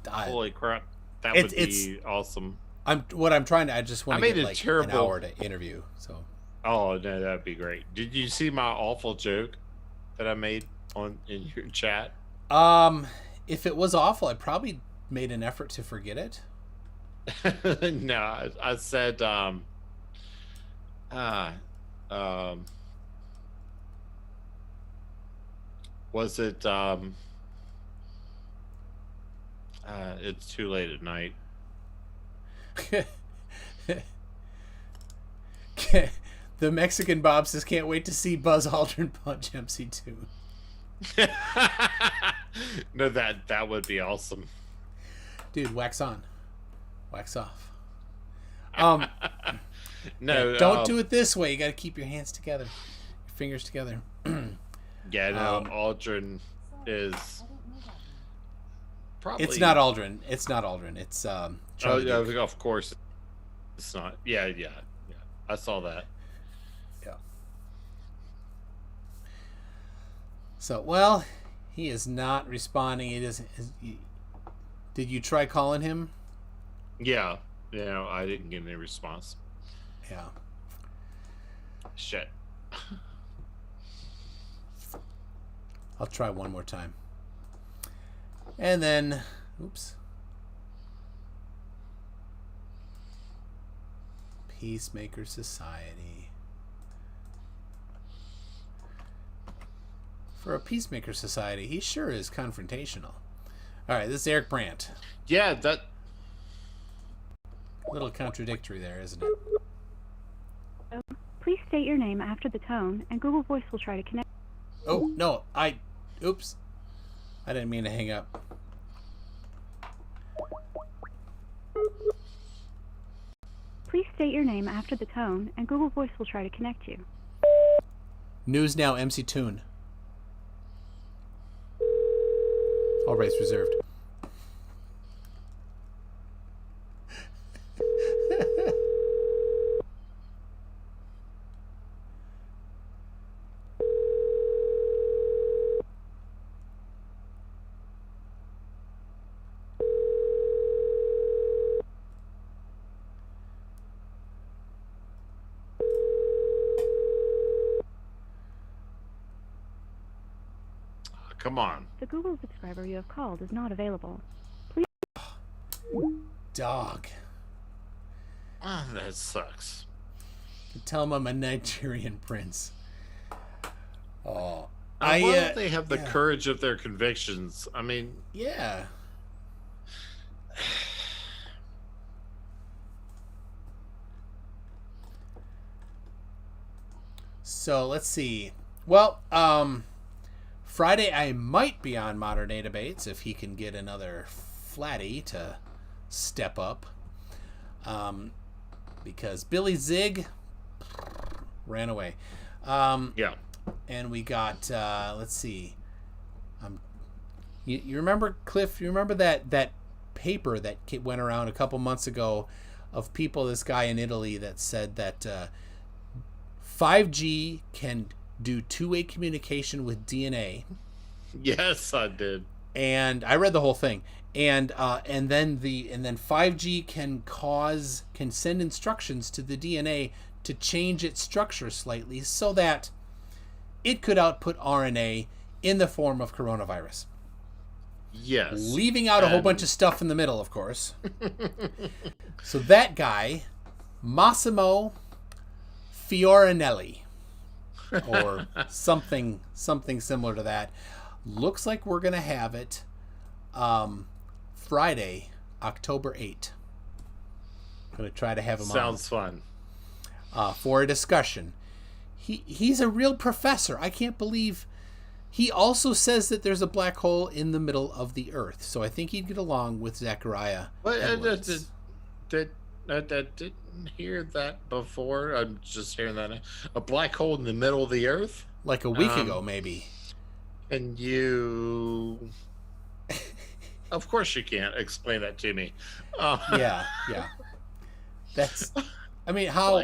Holy crap! That would be awesome. I just want to get like an hour to interview. So. Oh no, that'd be great. Did you see my awful joke that I made in your chat? If it was awful, I probably made an effort to forget it. No, I said was it it's too late at night. The Mexican Bob says can't wait to see Buzz Aldrin punch MC2. No, that would be awesome. Dude, wax on. Wax off. No, yeah, don't do it this way. You got to keep your hands together. Your fingers together. Yeah, no, Aldrin is probably... It's not Aldrin. It's Charlie Duke. Of course it's not. Yeah. I saw that. Yeah. So, well, he is not responding. Did you try calling him? Yeah. No, I didn't get any response. Yeah. Shit. I'll try one more time. And then, oops. Peacemaker Society. For a Peacemaker Society, he sure is confrontational. All right, this is Eric Brandt. Yeah, that... A little contradictory there, isn't it? Please state your name after the tone, and Google Voice will try to connect. Oh, no, oops. I didn't mean to hang up. Please state your name after the tone, and Google Voice will try to connect you. News Now MC Tune. All rights reserved. Come on. The Google subscriber you have called is not available. Dog. Ah, that sucks. Tell him I'm a Nigerian prince. Oh. Why don't they have the courage of their convictions? I mean... Yeah. So, let's see. Well, Friday I might be on Modern Day Debates if he can get another flatty to step up. Because Billy Zig ran away. Yeah. And we got, let's see. You remember, Cliff, you remember that paper that went around a couple months ago of people, this guy in Italy that said that 5G can do two-way communication with DNA. Yes, I did. And I read the whole thing. And then 5G can send instructions to the DNA to change its structure slightly so that it could output RNA in the form of coronavirus. Yes. Leaving out a whole bunch of stuff in the middle, of course. So that guy, Massimo Fiorinelli, or something similar to that, looks like we're going to have it Friday, October 8th. I'm going to try to have him Sounds fun. For a discussion. He's a real professor. I can't believe... He also says that there's a black hole in the middle of the Earth. So I think he'd get along with Zachariah. But I didn't hear that before. I'm just hearing that now. A black hole in the middle of the Earth? Like a week ago, maybe. And you... Of course you can't explain that to me. Yeah. That's... I mean, how...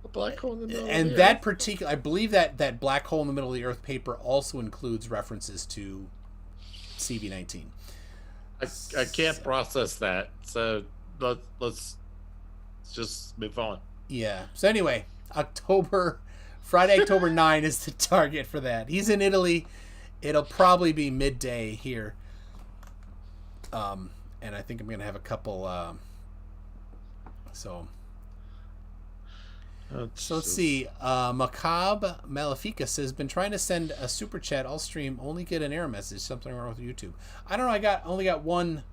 A black hole in the middle of the And Earth. that particular... I believe that black hole in the middle of the Earth paper also includes references to CV-19. I can't process that. So let's just move on. Yeah. So anyway, Friday, October 9 is the target for that. He's in Italy. It'll probably be midday here. And I think I'm going to have a couple... So let's see. Macabre Malefica says, been trying to send a super chat all stream, only get an error message. Something wrong with YouTube. I don't know. I only got one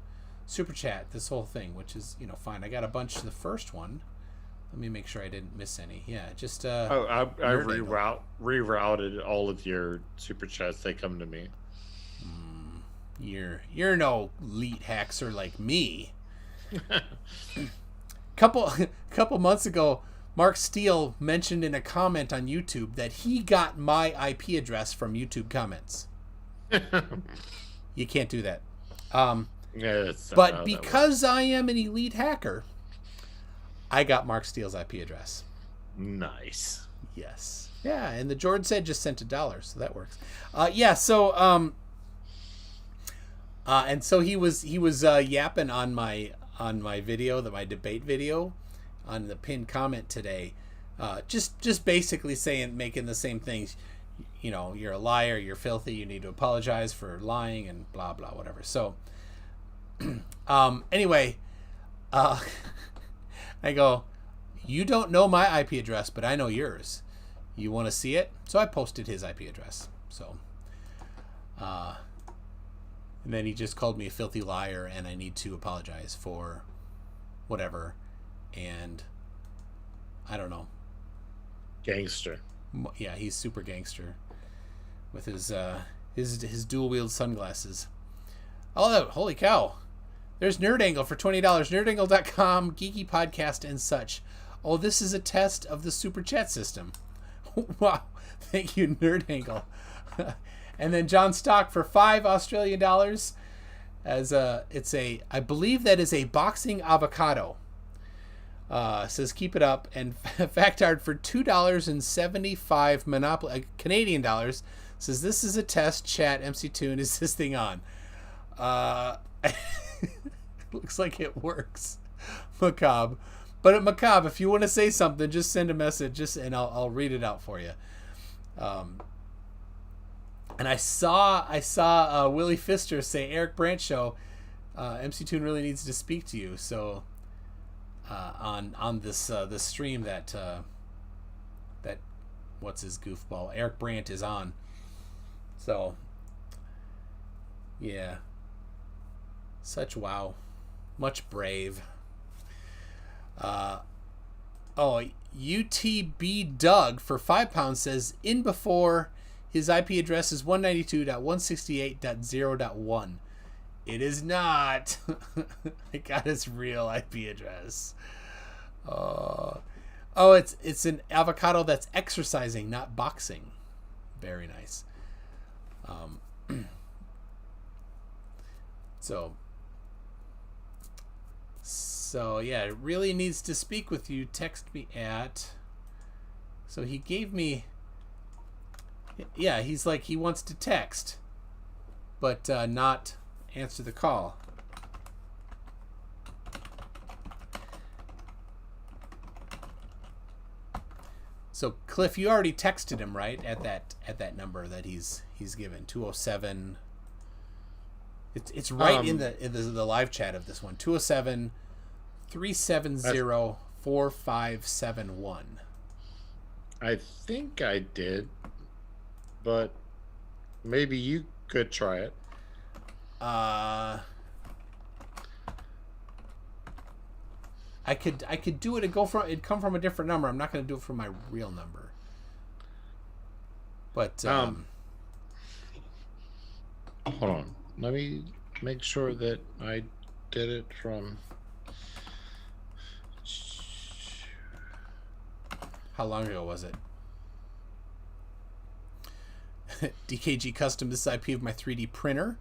super chat this whole thing, which is fine. I got a bunch the first one. Let me make sure I didn't miss any. Yeah, just I rerouted all of your super chats. They come to me. You're no elite hacker like me. Couple months ago, Mark Steele mentioned in a comment on YouTube that he got my IP address from YouTube comments. You can't do that. But because I am an elite hacker, I got Mark Steele's IP address. Nice. Yes. Yeah, and the Jordan said just sent $1, so that works. And so he was yapping on my video, my debate video, on the pinned comment today, just basically making the same things. You're a liar, you're filthy, you need to apologize for lying, and blah blah whatever. So anyway, I go, you don't know my IP address, but I know yours. You want to see it? So I posted his IP address. So and then he just called me a filthy liar, and I need to apologize for whatever. And I don't know. Gangster. Yeah, he's super gangster with his dual wield sunglasses. Oh, holy cow! There's Nerd Angle for $20. Nerdangle.com, geeky podcast and such. Oh, this is a test of the super chat system. Wow! Thank you, Nerd Angle. And then John Stock for $5 Australian dollars. I believe that is a boxing avocado. Says keep it up. And Factard for $2.75 Monopoly Canadian dollars says this is a test chat. MC Toon, is this thing on? Looks like it works. Macabre. But at Macabre, if you want to say something, just send a message, and I'll read it out for you. And I saw Willie Pfister say, Eric Brandt show, MC Toon really needs to speak to you. So on this stream that what's his goofball, Eric Brandt is on. So yeah, such wow, much brave. UTB Doug for £5 says in before his IP address is 192.168.0.1. It is not. I got his real IP address. It's an avocado that's exercising, not boxing. Very nice. So yeah, it really needs to speak with you. Text me at. So he gave me. Yeah, he's like he wants to text, but not answer the call. So Cliff, you already texted him, right? At that number that he's given, 207. It's right in the live chat of this one. 207-370-4571. I think I did, but maybe you could try it. I could do it and it'd come from a different number. I'm not going to do it from my real number. But hold on. Let me make sure that I did it from. How long ago was it? DKG custom. This is IP of my 3D printer.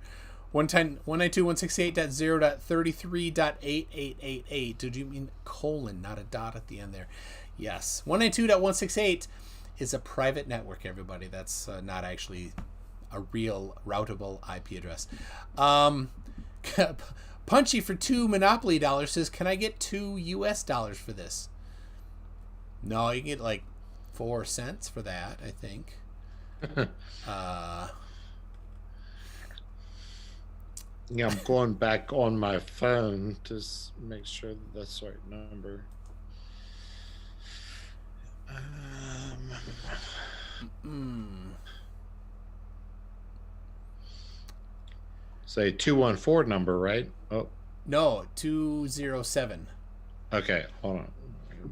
192.168.0.33.8888. Did you mean colon, not a dot at the end there? Yes. 192.168 is a private network, everybody. That's not actually a real routable IP address. Punchy for $2 Monopoly dollars says, can I get $2 US for this? No, you can get like 4 cents for that, I think. Yeah, I'm going back on my phone to make sure that that's the right number. Say 214 number, right? Oh no, 207. Okay, hold on.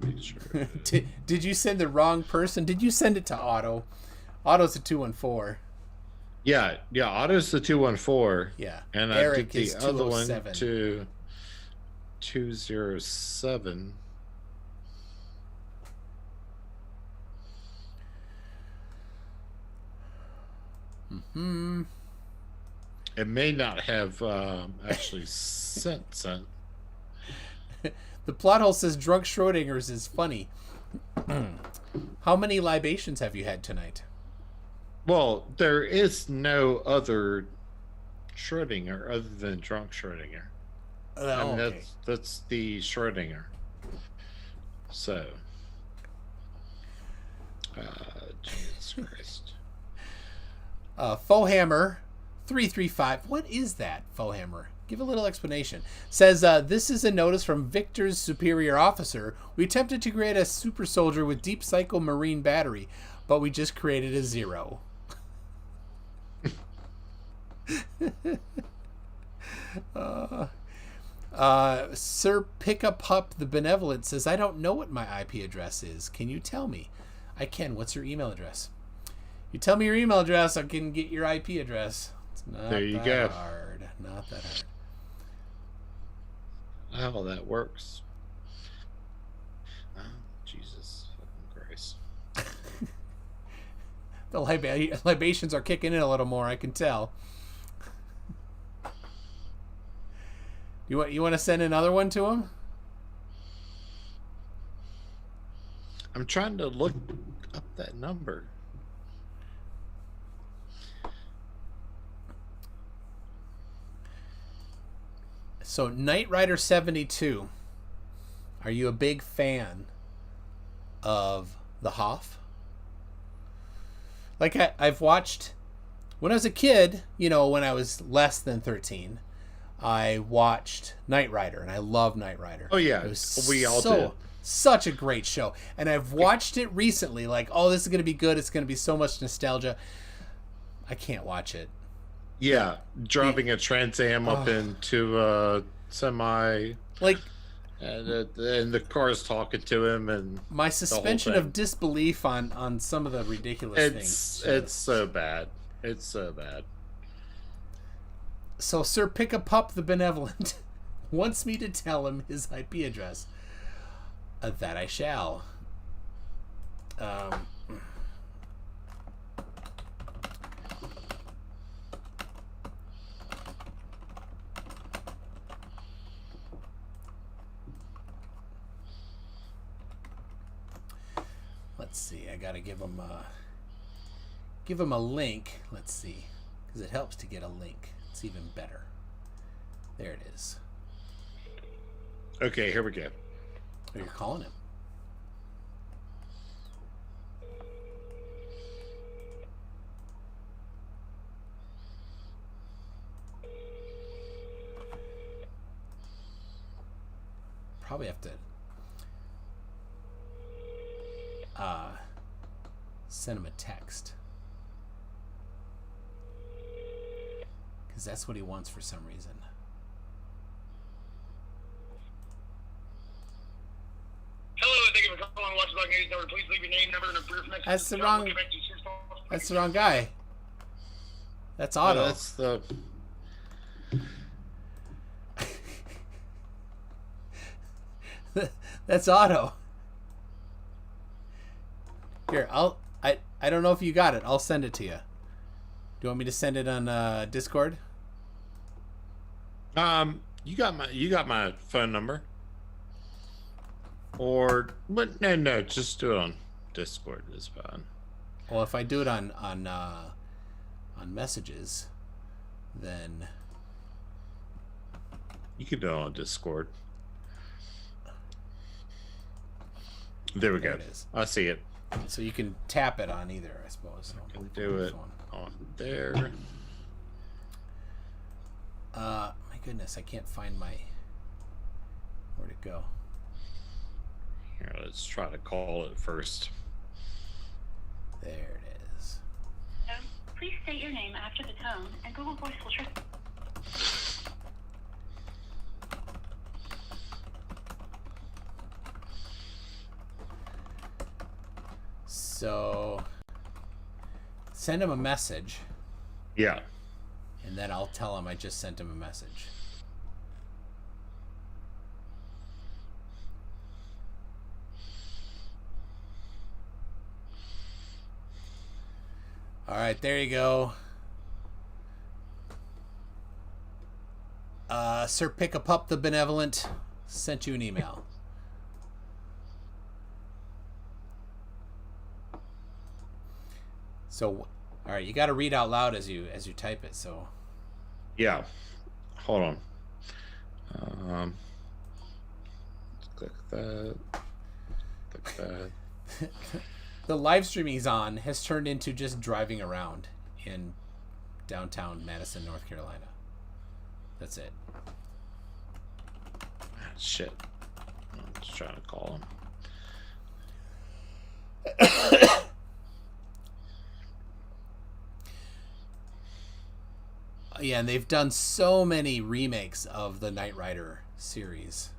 Make sure. Did you send the wrong person? Did you send it to Otto? Otto's a 214. Yeah, Otto's the 214. Yeah, and Eric I did the other one 207. to 207. It may not have actually sent. The plot hole says drunk Schrödinger's is funny. How many libations have you had tonight? Well, there is no other Schrödinger other than drunk Schrödinger. Okay. That's the Schrödinger. So, Jesus Christ. Fohammer 335. What is that, Fohammer? Give a little explanation. Says, this is a notice from Victor's superior officer. We attempted to create a super soldier with deep psycho marine battery, but we just created a 0. Sir Pickup Hup the Benevolent says, I don't know what my IP address is. Can you tell me? I can. What's your email address? You tell me your email address, I can get your IP address. It's not there you that go. hard. Not that hard. How that works. Oh, Jesus fucking Christ. The libations are kicking in a little more, I can tell. You want to send another one to him? I'm trying to look up that number. So, Knight Rider 72. Are you a big fan of the Hoff? Like, I've watched When I was a kid, when I was less than 13, I watched Knight Rider, and I love Knight Rider. Oh yeah, we all did. Such a great show, and I've watched it recently. Like, oh, this is gonna be good. It's gonna be so much nostalgia. I can't watch it. Yeah, dropping a Trans Am up into a semi, like, and the car's talking to him, and my suspension of disbelief on some of the ridiculous things. It's so bad. It's so bad. So Sir Pick-a-Pup the Benevolent wants me to tell him his IP address. That I shall. Let's see. I gotta give him a link. Let's see, because it helps to get a link. It's even better. There it is. Okay, here we go. Oh, you're calling him. Probably have to send him a text, because that's what he wants for some reason. Hello, thank you for calling Watchdog News Network. Please leave your name, number, and a brief message. That's the wrong. That's the wrong guy. That's Otto. No, that's the. That's Otto. Here, I don't know if you got it. I'll send it to you. Do you want me to send it on Discord? You got my phone number. But no, just do it on Discord is fine. Well, if I do it on messages, then you can do it on Discord. There we go. It is. I see it. So you can tap it on either, I suppose. I can do it on there. My goodness, I can't find where'd it go? Here, let's try to call it first. There it is. Please state your name after the tone, and Google Voice will try. So send him a message. Yeah. And then I'll tell him I just sent him a message. All right, there you go. Sir Pick-a-Pup the Benevolent sent you an email. So, all right, you got to read out loud as you type it. So, yeah, hold on. Click that. Click that. The live streaming he's on has turned into just driving around in downtown Madison, North Carolina. That's it. Shit. I'm just trying to call him. Yeah, and they've done so many remakes of the Knight Rider series.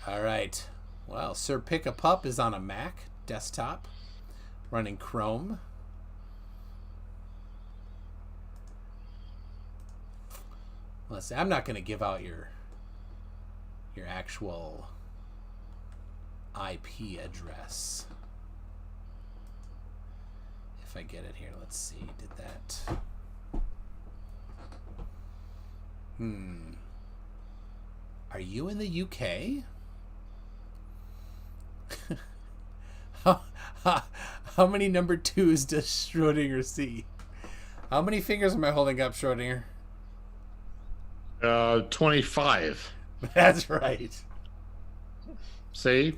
All right. Well, Sir Pick-a-Pup is on a Mac desktop running Chrome. Let's see. I'm not going to give out your actual IP address. If I get it here, let's see. Did that? Are you in the UK? How many number 2s does Schrödinger see? How many fingers am I holding up, Schrödinger? 25. That's right. See?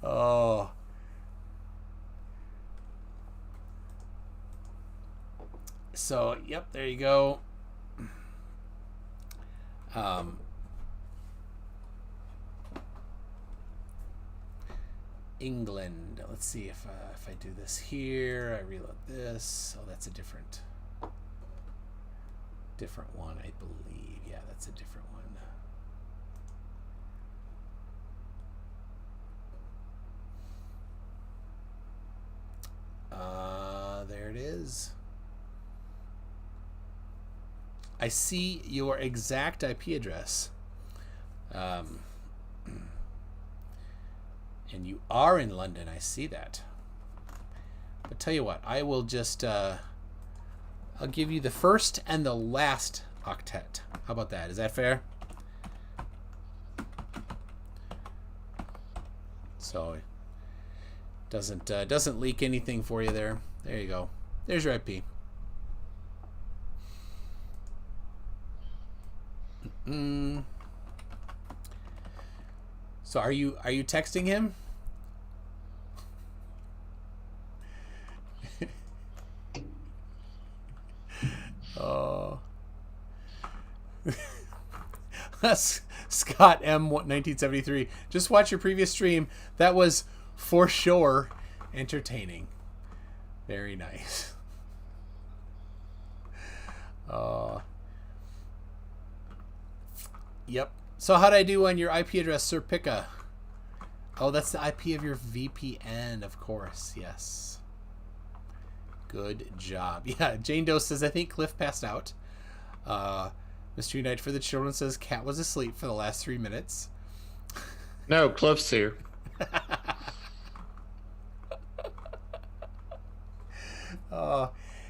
Oh. So, yep, there you go. England. Let's see if I do this here. I reload this. Oh, that's a different one, I believe. Yeah, that's a different one. There it is. I see your exact IP address. And you are in London. I see that. But tell you what, I will just I'll give you the first and the last octet. How about that? Is that fair? So it doesn't leak anything for you there. There you go. There's your IP. So are you texting him? Oh. Scott M 1973. Just watch your previous stream. That was for sure entertaining. Very nice. Yep. So how'd I do on your IP address, Sir Pika? Oh, that's the IP of your VPN, of course. Yes. Good job. Yeah, Jane Doe says, I think Cliff passed out. Mr. Unite for the Children says, Cat was asleep for the last 3 minutes. No, Cliff's here.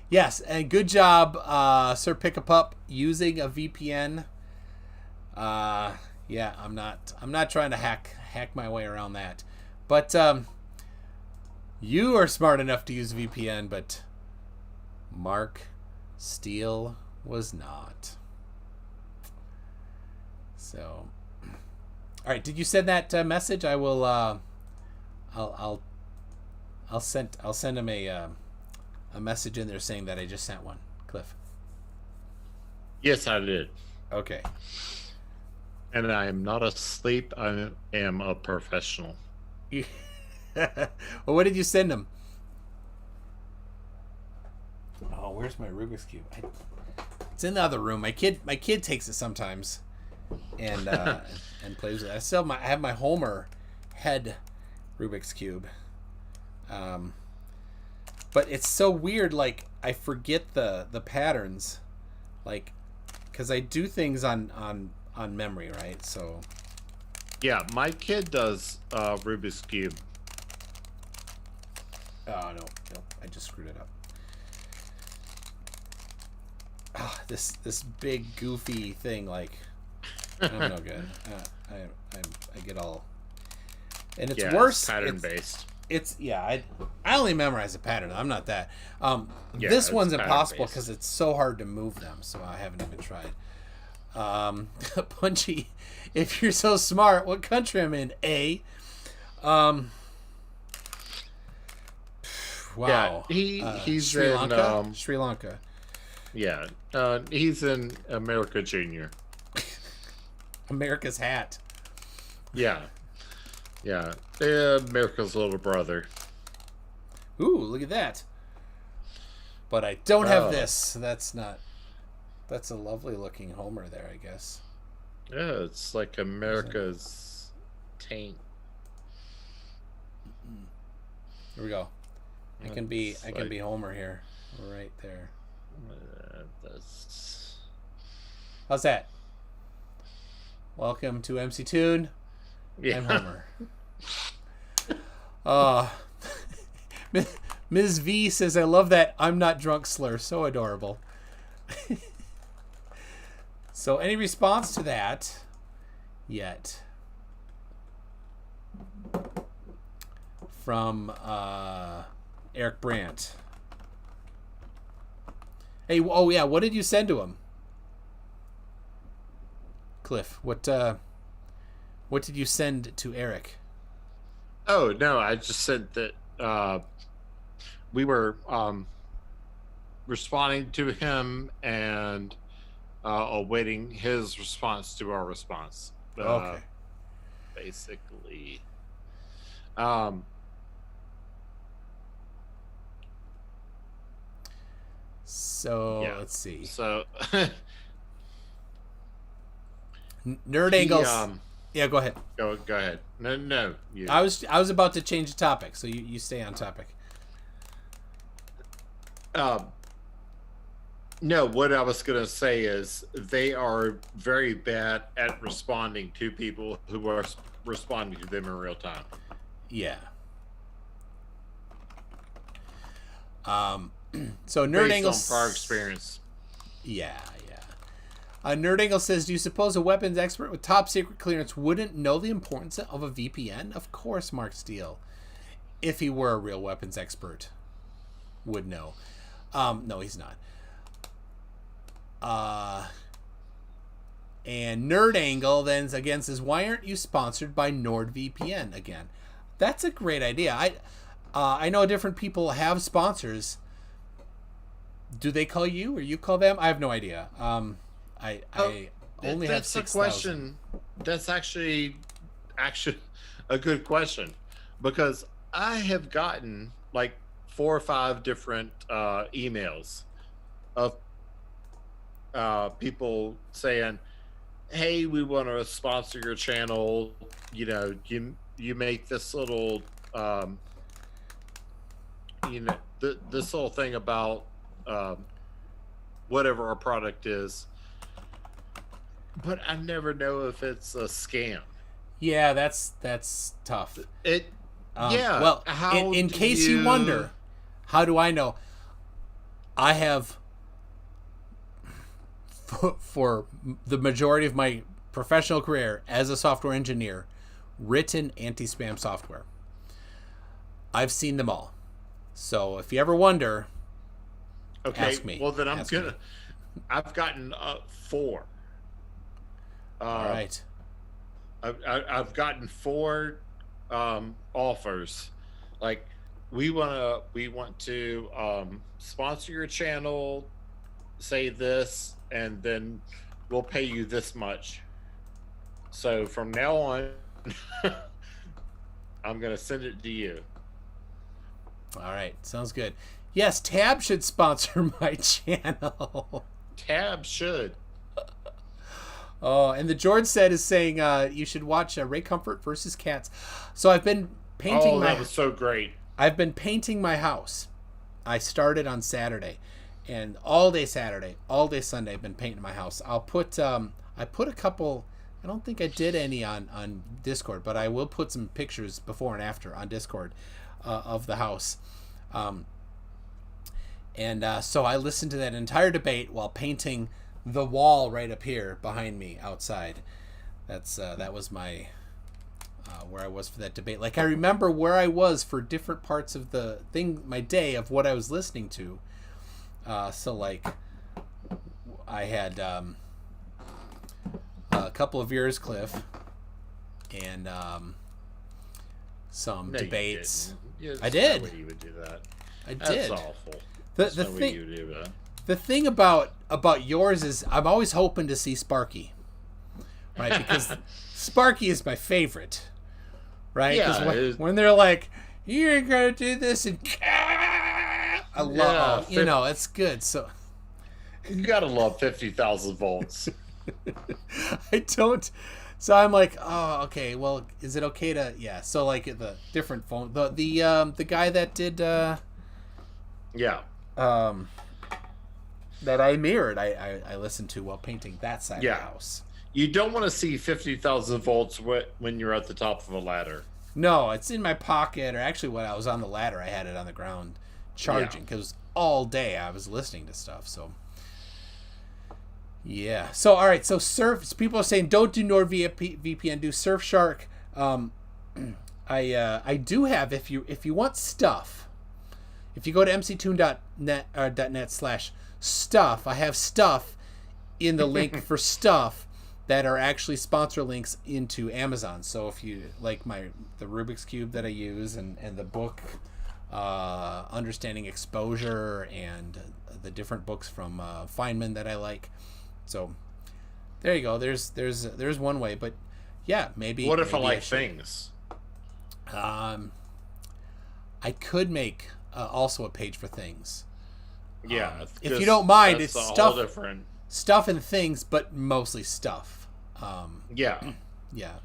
Yes, and good job, Sir Pick-a-Pup, using a VPN. Yeah, I'm not trying to hack my way around that. But you are smart enough to use VPN, but Mark Steele was not. So, all right, did you send that message? I will I'll send him a message in there saying that I just sent one. Cliff. Yes, I did. Okay. And I am not asleep. I am a professional. Well, what did you send him? Oh, where's my Rubik's Cube? It's in the other room. My kid takes it sometimes, and and plays with it. I have my Homer head Rubik's Cube. But it's so weird. Like, I forget the patterns, like, because I do things on memory, right? So yeah, my kid does Rubik's Cube. Oh no, I just screwed it up. Oh, this big goofy thing, like, I'm no good. I get all, and it's worse. It's pattern based. It's I only memorize a pattern. I'm not that. Yeah, this one's impossible based. because it's so hard to move them. So I haven't even tried. Punchy, if you're so smart, what country I'm in? A. Wow. Yeah, he's Sri in Lanka. Sri Lanka. Yeah, he's in America Junior. America's hat. Yeah. America's little brother. Ooh, look at that. But I don't have this. That's a lovely looking Homer there, I guess. Yeah, it's like America's taint. Here we go. I can be Homer here, right there. How's that? Welcome to MC Toon. Yeah. I'm Homer. Ms. V says, I love that I'm not drunk slur. So adorable. So any response to that yet? From Eric Brandt. Hey, oh yeah, what did you send to him? Cliff, what did you send to Eric? Oh no, I just said that we were responding to him and awaiting his response to our response. Okay. Basically. So Yeah. let's see. So Nerd Angles. Yeah, go ahead. Go ahead. No. You. I was about to change the topic, so you stay on topic. No, what I was going to say is they are very bad at responding to people who are responding to them in real time. Yeah. So Nerd Angles. Based on prior experience. Yeah. Nerd Angle says, do you suppose a weapons expert with top secret clearance wouldn't know the importance of a VPN? Of course, Mark Steele, if he were a real weapons expert, would know. No, he's not. And Nerd Angle then again says, why aren't you sponsored by NordVPN again? That's a great idea. I know different people have sponsors. Do they call you or you call them? I have no idea. I only have 6,000. That's a question. That's actually a good question, because I have gotten like 4 or 5 different emails of people saying, hey, we want to sponsor your channel. You know, you make this little this little thing about whatever our product is, but I never know if it's a scam. Yeah, that's tough. Yeah. Well, in case you wonder, how do I know? I have, for the majority of my professional career as a software engineer, written anti-spam software. I've seen them all. So if you ever wonder, ask me. Well, then I've gotten 4. All right. I've gotten 4 offers. Like, we want to sponsor your channel, say this, and then we'll pay you this much. So from now on, I'm gonna send it to you. All right, sounds good. Yes, Tab should sponsor my channel. Tab should. Oh, and the George said is saying you should watch Ray Comfort versus Cats. So I've been painting. Oh, that was so great. I've been painting my house. I started on Saturday, and all day Saturday, all day Sunday, I've been painting my house. I'll put I put a couple. I don't think I did any on Discord, but I will put some pictures before and after on Discord of the house. So I listened to that entire debate while painting the wall right up here behind me outside. That was my where I was for that debate. Like, I remember where I was for different parts of the thing, my day, of what I was listening to. So like, I had a couple of Veers Cliff and some debates. I did. No way you would do that. I did. That's awful. The thing about yours is I'm always hoping to see Sparky, right? Because Sparky is my favorite, right? Yeah, when they're like, "You ain't gonna do this," and I love, it's good. So you gotta love 50,000 volts. I don't. So I'm like, oh, okay. Well, is it okay to? Yeah. So like the different phone, the guy that did, that I mirrored, I listened to while painting that side of the house. You don't want to see 50,000 volts when you're at the top of a ladder. No, it's in my pocket, or actually when I was on the ladder, I had it on the ground charging, because all day I was listening to stuff. So yeah. So all right. So people are saying don't do NordVPN, do Surfshark. I do have, if you want stuff, if you go to mctune.net/stuff, I have stuff in the link for stuff that are actually sponsor links into Amazon. So if you like the Rubik's Cube that I use and the book Understanding Exposure and the different books from Feynman that I like. So there you go. There's one way, but yeah, maybe. What if maybe I like things? I could make also a page for things. Yeah, if you don't mind, it's stuff different. Stuff and things, but mostly stuff. Yeah. Yeah.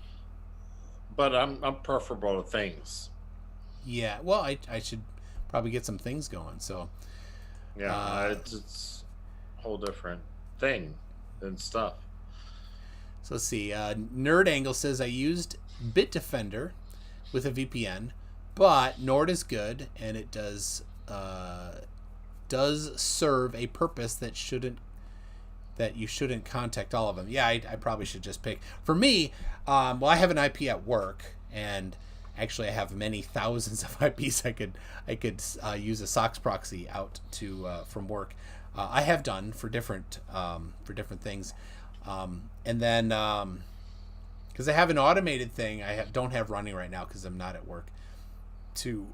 But I'm preferable to things. Yeah. Well, I should probably get some things going. So. Yeah, it's a whole different thing than stuff. So let's see. Nerd Angle says I used Bitdefender with a VPN, but Nord is good and it does serve a purpose that you shouldn't contact all of them. Yeah, I probably should just pick. For me, well, I have an IP at work, and actually I have many thousands of IPs I could use a SOX proxy out to from work. I have done for different things, and then because I have an automated thing don't have running right now because I'm not at work, to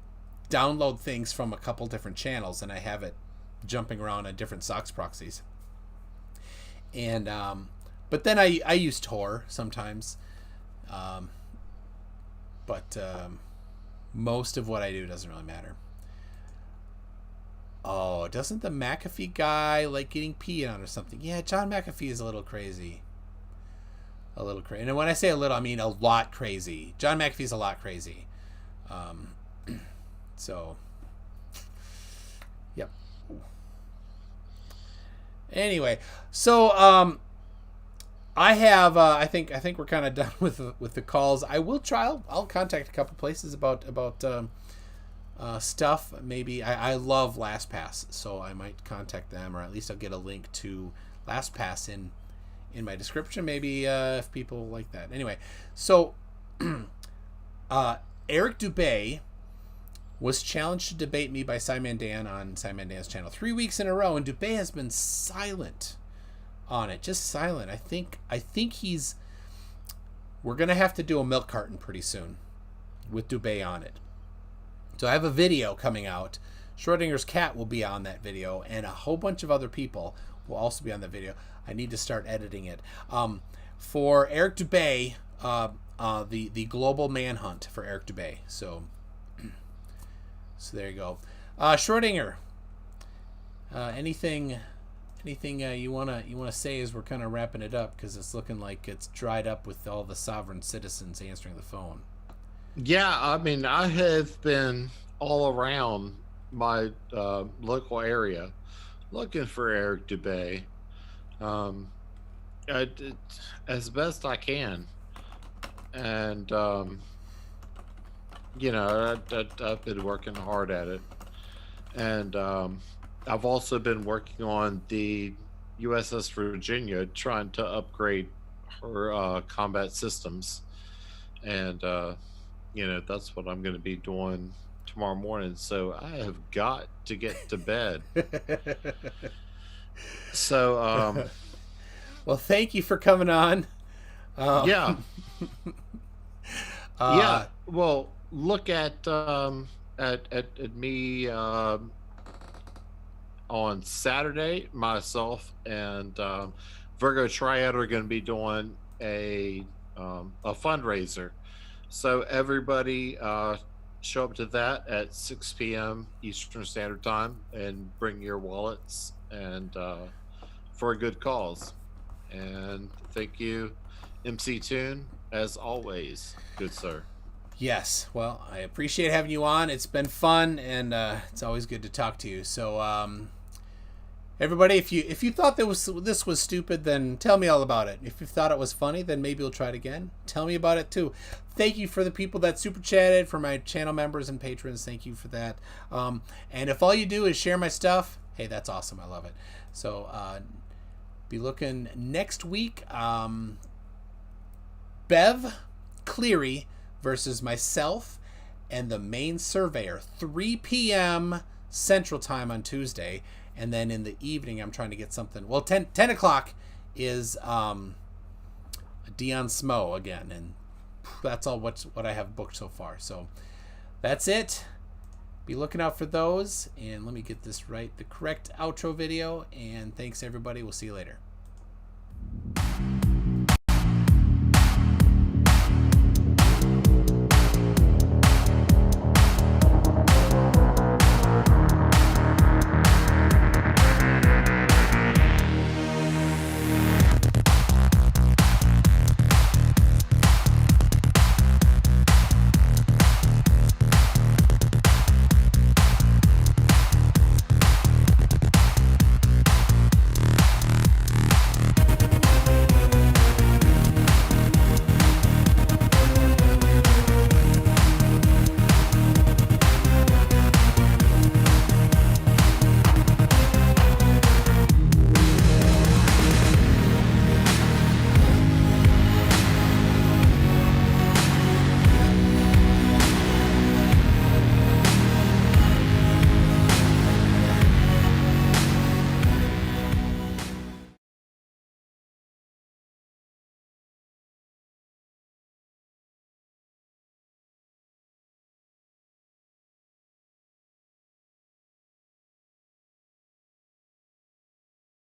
download things from a couple different channels, and I have it jumping around on different SOX proxies. And but then I use Tor sometimes, but most of what I do doesn't really matter. Oh, doesn't the McAfee guy like getting peed on or something? Yeah, John McAfee is a little crazy. A little crazy. And when I say a little, I mean a lot crazy. John McAfee's a lot crazy. So, yep. Anyway, so I have I think we're kind of done with the calls. I will try. I'll contact a couple places about stuff. Maybe I love LastPass, so I might contact them, or at least I'll get a link to LastPass in my description. Maybe if people like that. Anyway, so Eric Dubay was challenged to debate me by Simon Dan on Simon Dan's channel 3 weeks in a row, and Dubay has been silent on it, just silent. I think we're gonna have to do a milk carton pretty soon with Dubay on it. So I have a video coming out. Schrödinger's cat will be on that video, and a whole bunch of other people will also be on the video. I need to start editing it. For Eric Dubay, the global manhunt for Eric Dubay. So there you go. Schrödinger, anything you wanna say as we're kind of wrapping it up, because it's looking like it's dried up with all the sovereign citizens answering the phone. Yeah, I mean, I have been all around my local area looking for Eric Dubay, as best I can, and I've been working hard at it, and I've also been working on the USS Virginia, trying to upgrade her combat systems, and that's what I'm going to be doing tomorrow morning. So I have got to get to bed. So well, thank you for coming on. Yeah. Yeah. Well, look at me on Saturday. Myself and Virgo Triad are going to be doing a fundraiser. So everybody show up to that at 6 p.m. Eastern Standard Time and bring your wallets and for a good cause. And thank you, MC Tune, as always, good sir. Yes, well, I appreciate having you on. It's been fun, and it's always good to talk to you. So, everybody, if you thought this was stupid, then tell me all about it. If you thought it was funny, then maybe we'll try it again. Tell me about it too. Thank you for the people that super chatted, for my channel members and patrons. Thank you for that. And if all you do is share my stuff, hey, that's awesome. I love it. So, be looking next week. Bev Cleary versus myself and the main surveyor, 3 p.m. Central Time on Tuesday. And then in the evening, I'm trying to get something. Well, 10 o'clock is Dion Smo again, and that's all what I have booked so far. So that's it. Be looking out for those, and let me get this right, the correct outro video, and thanks everybody. We'll see you later.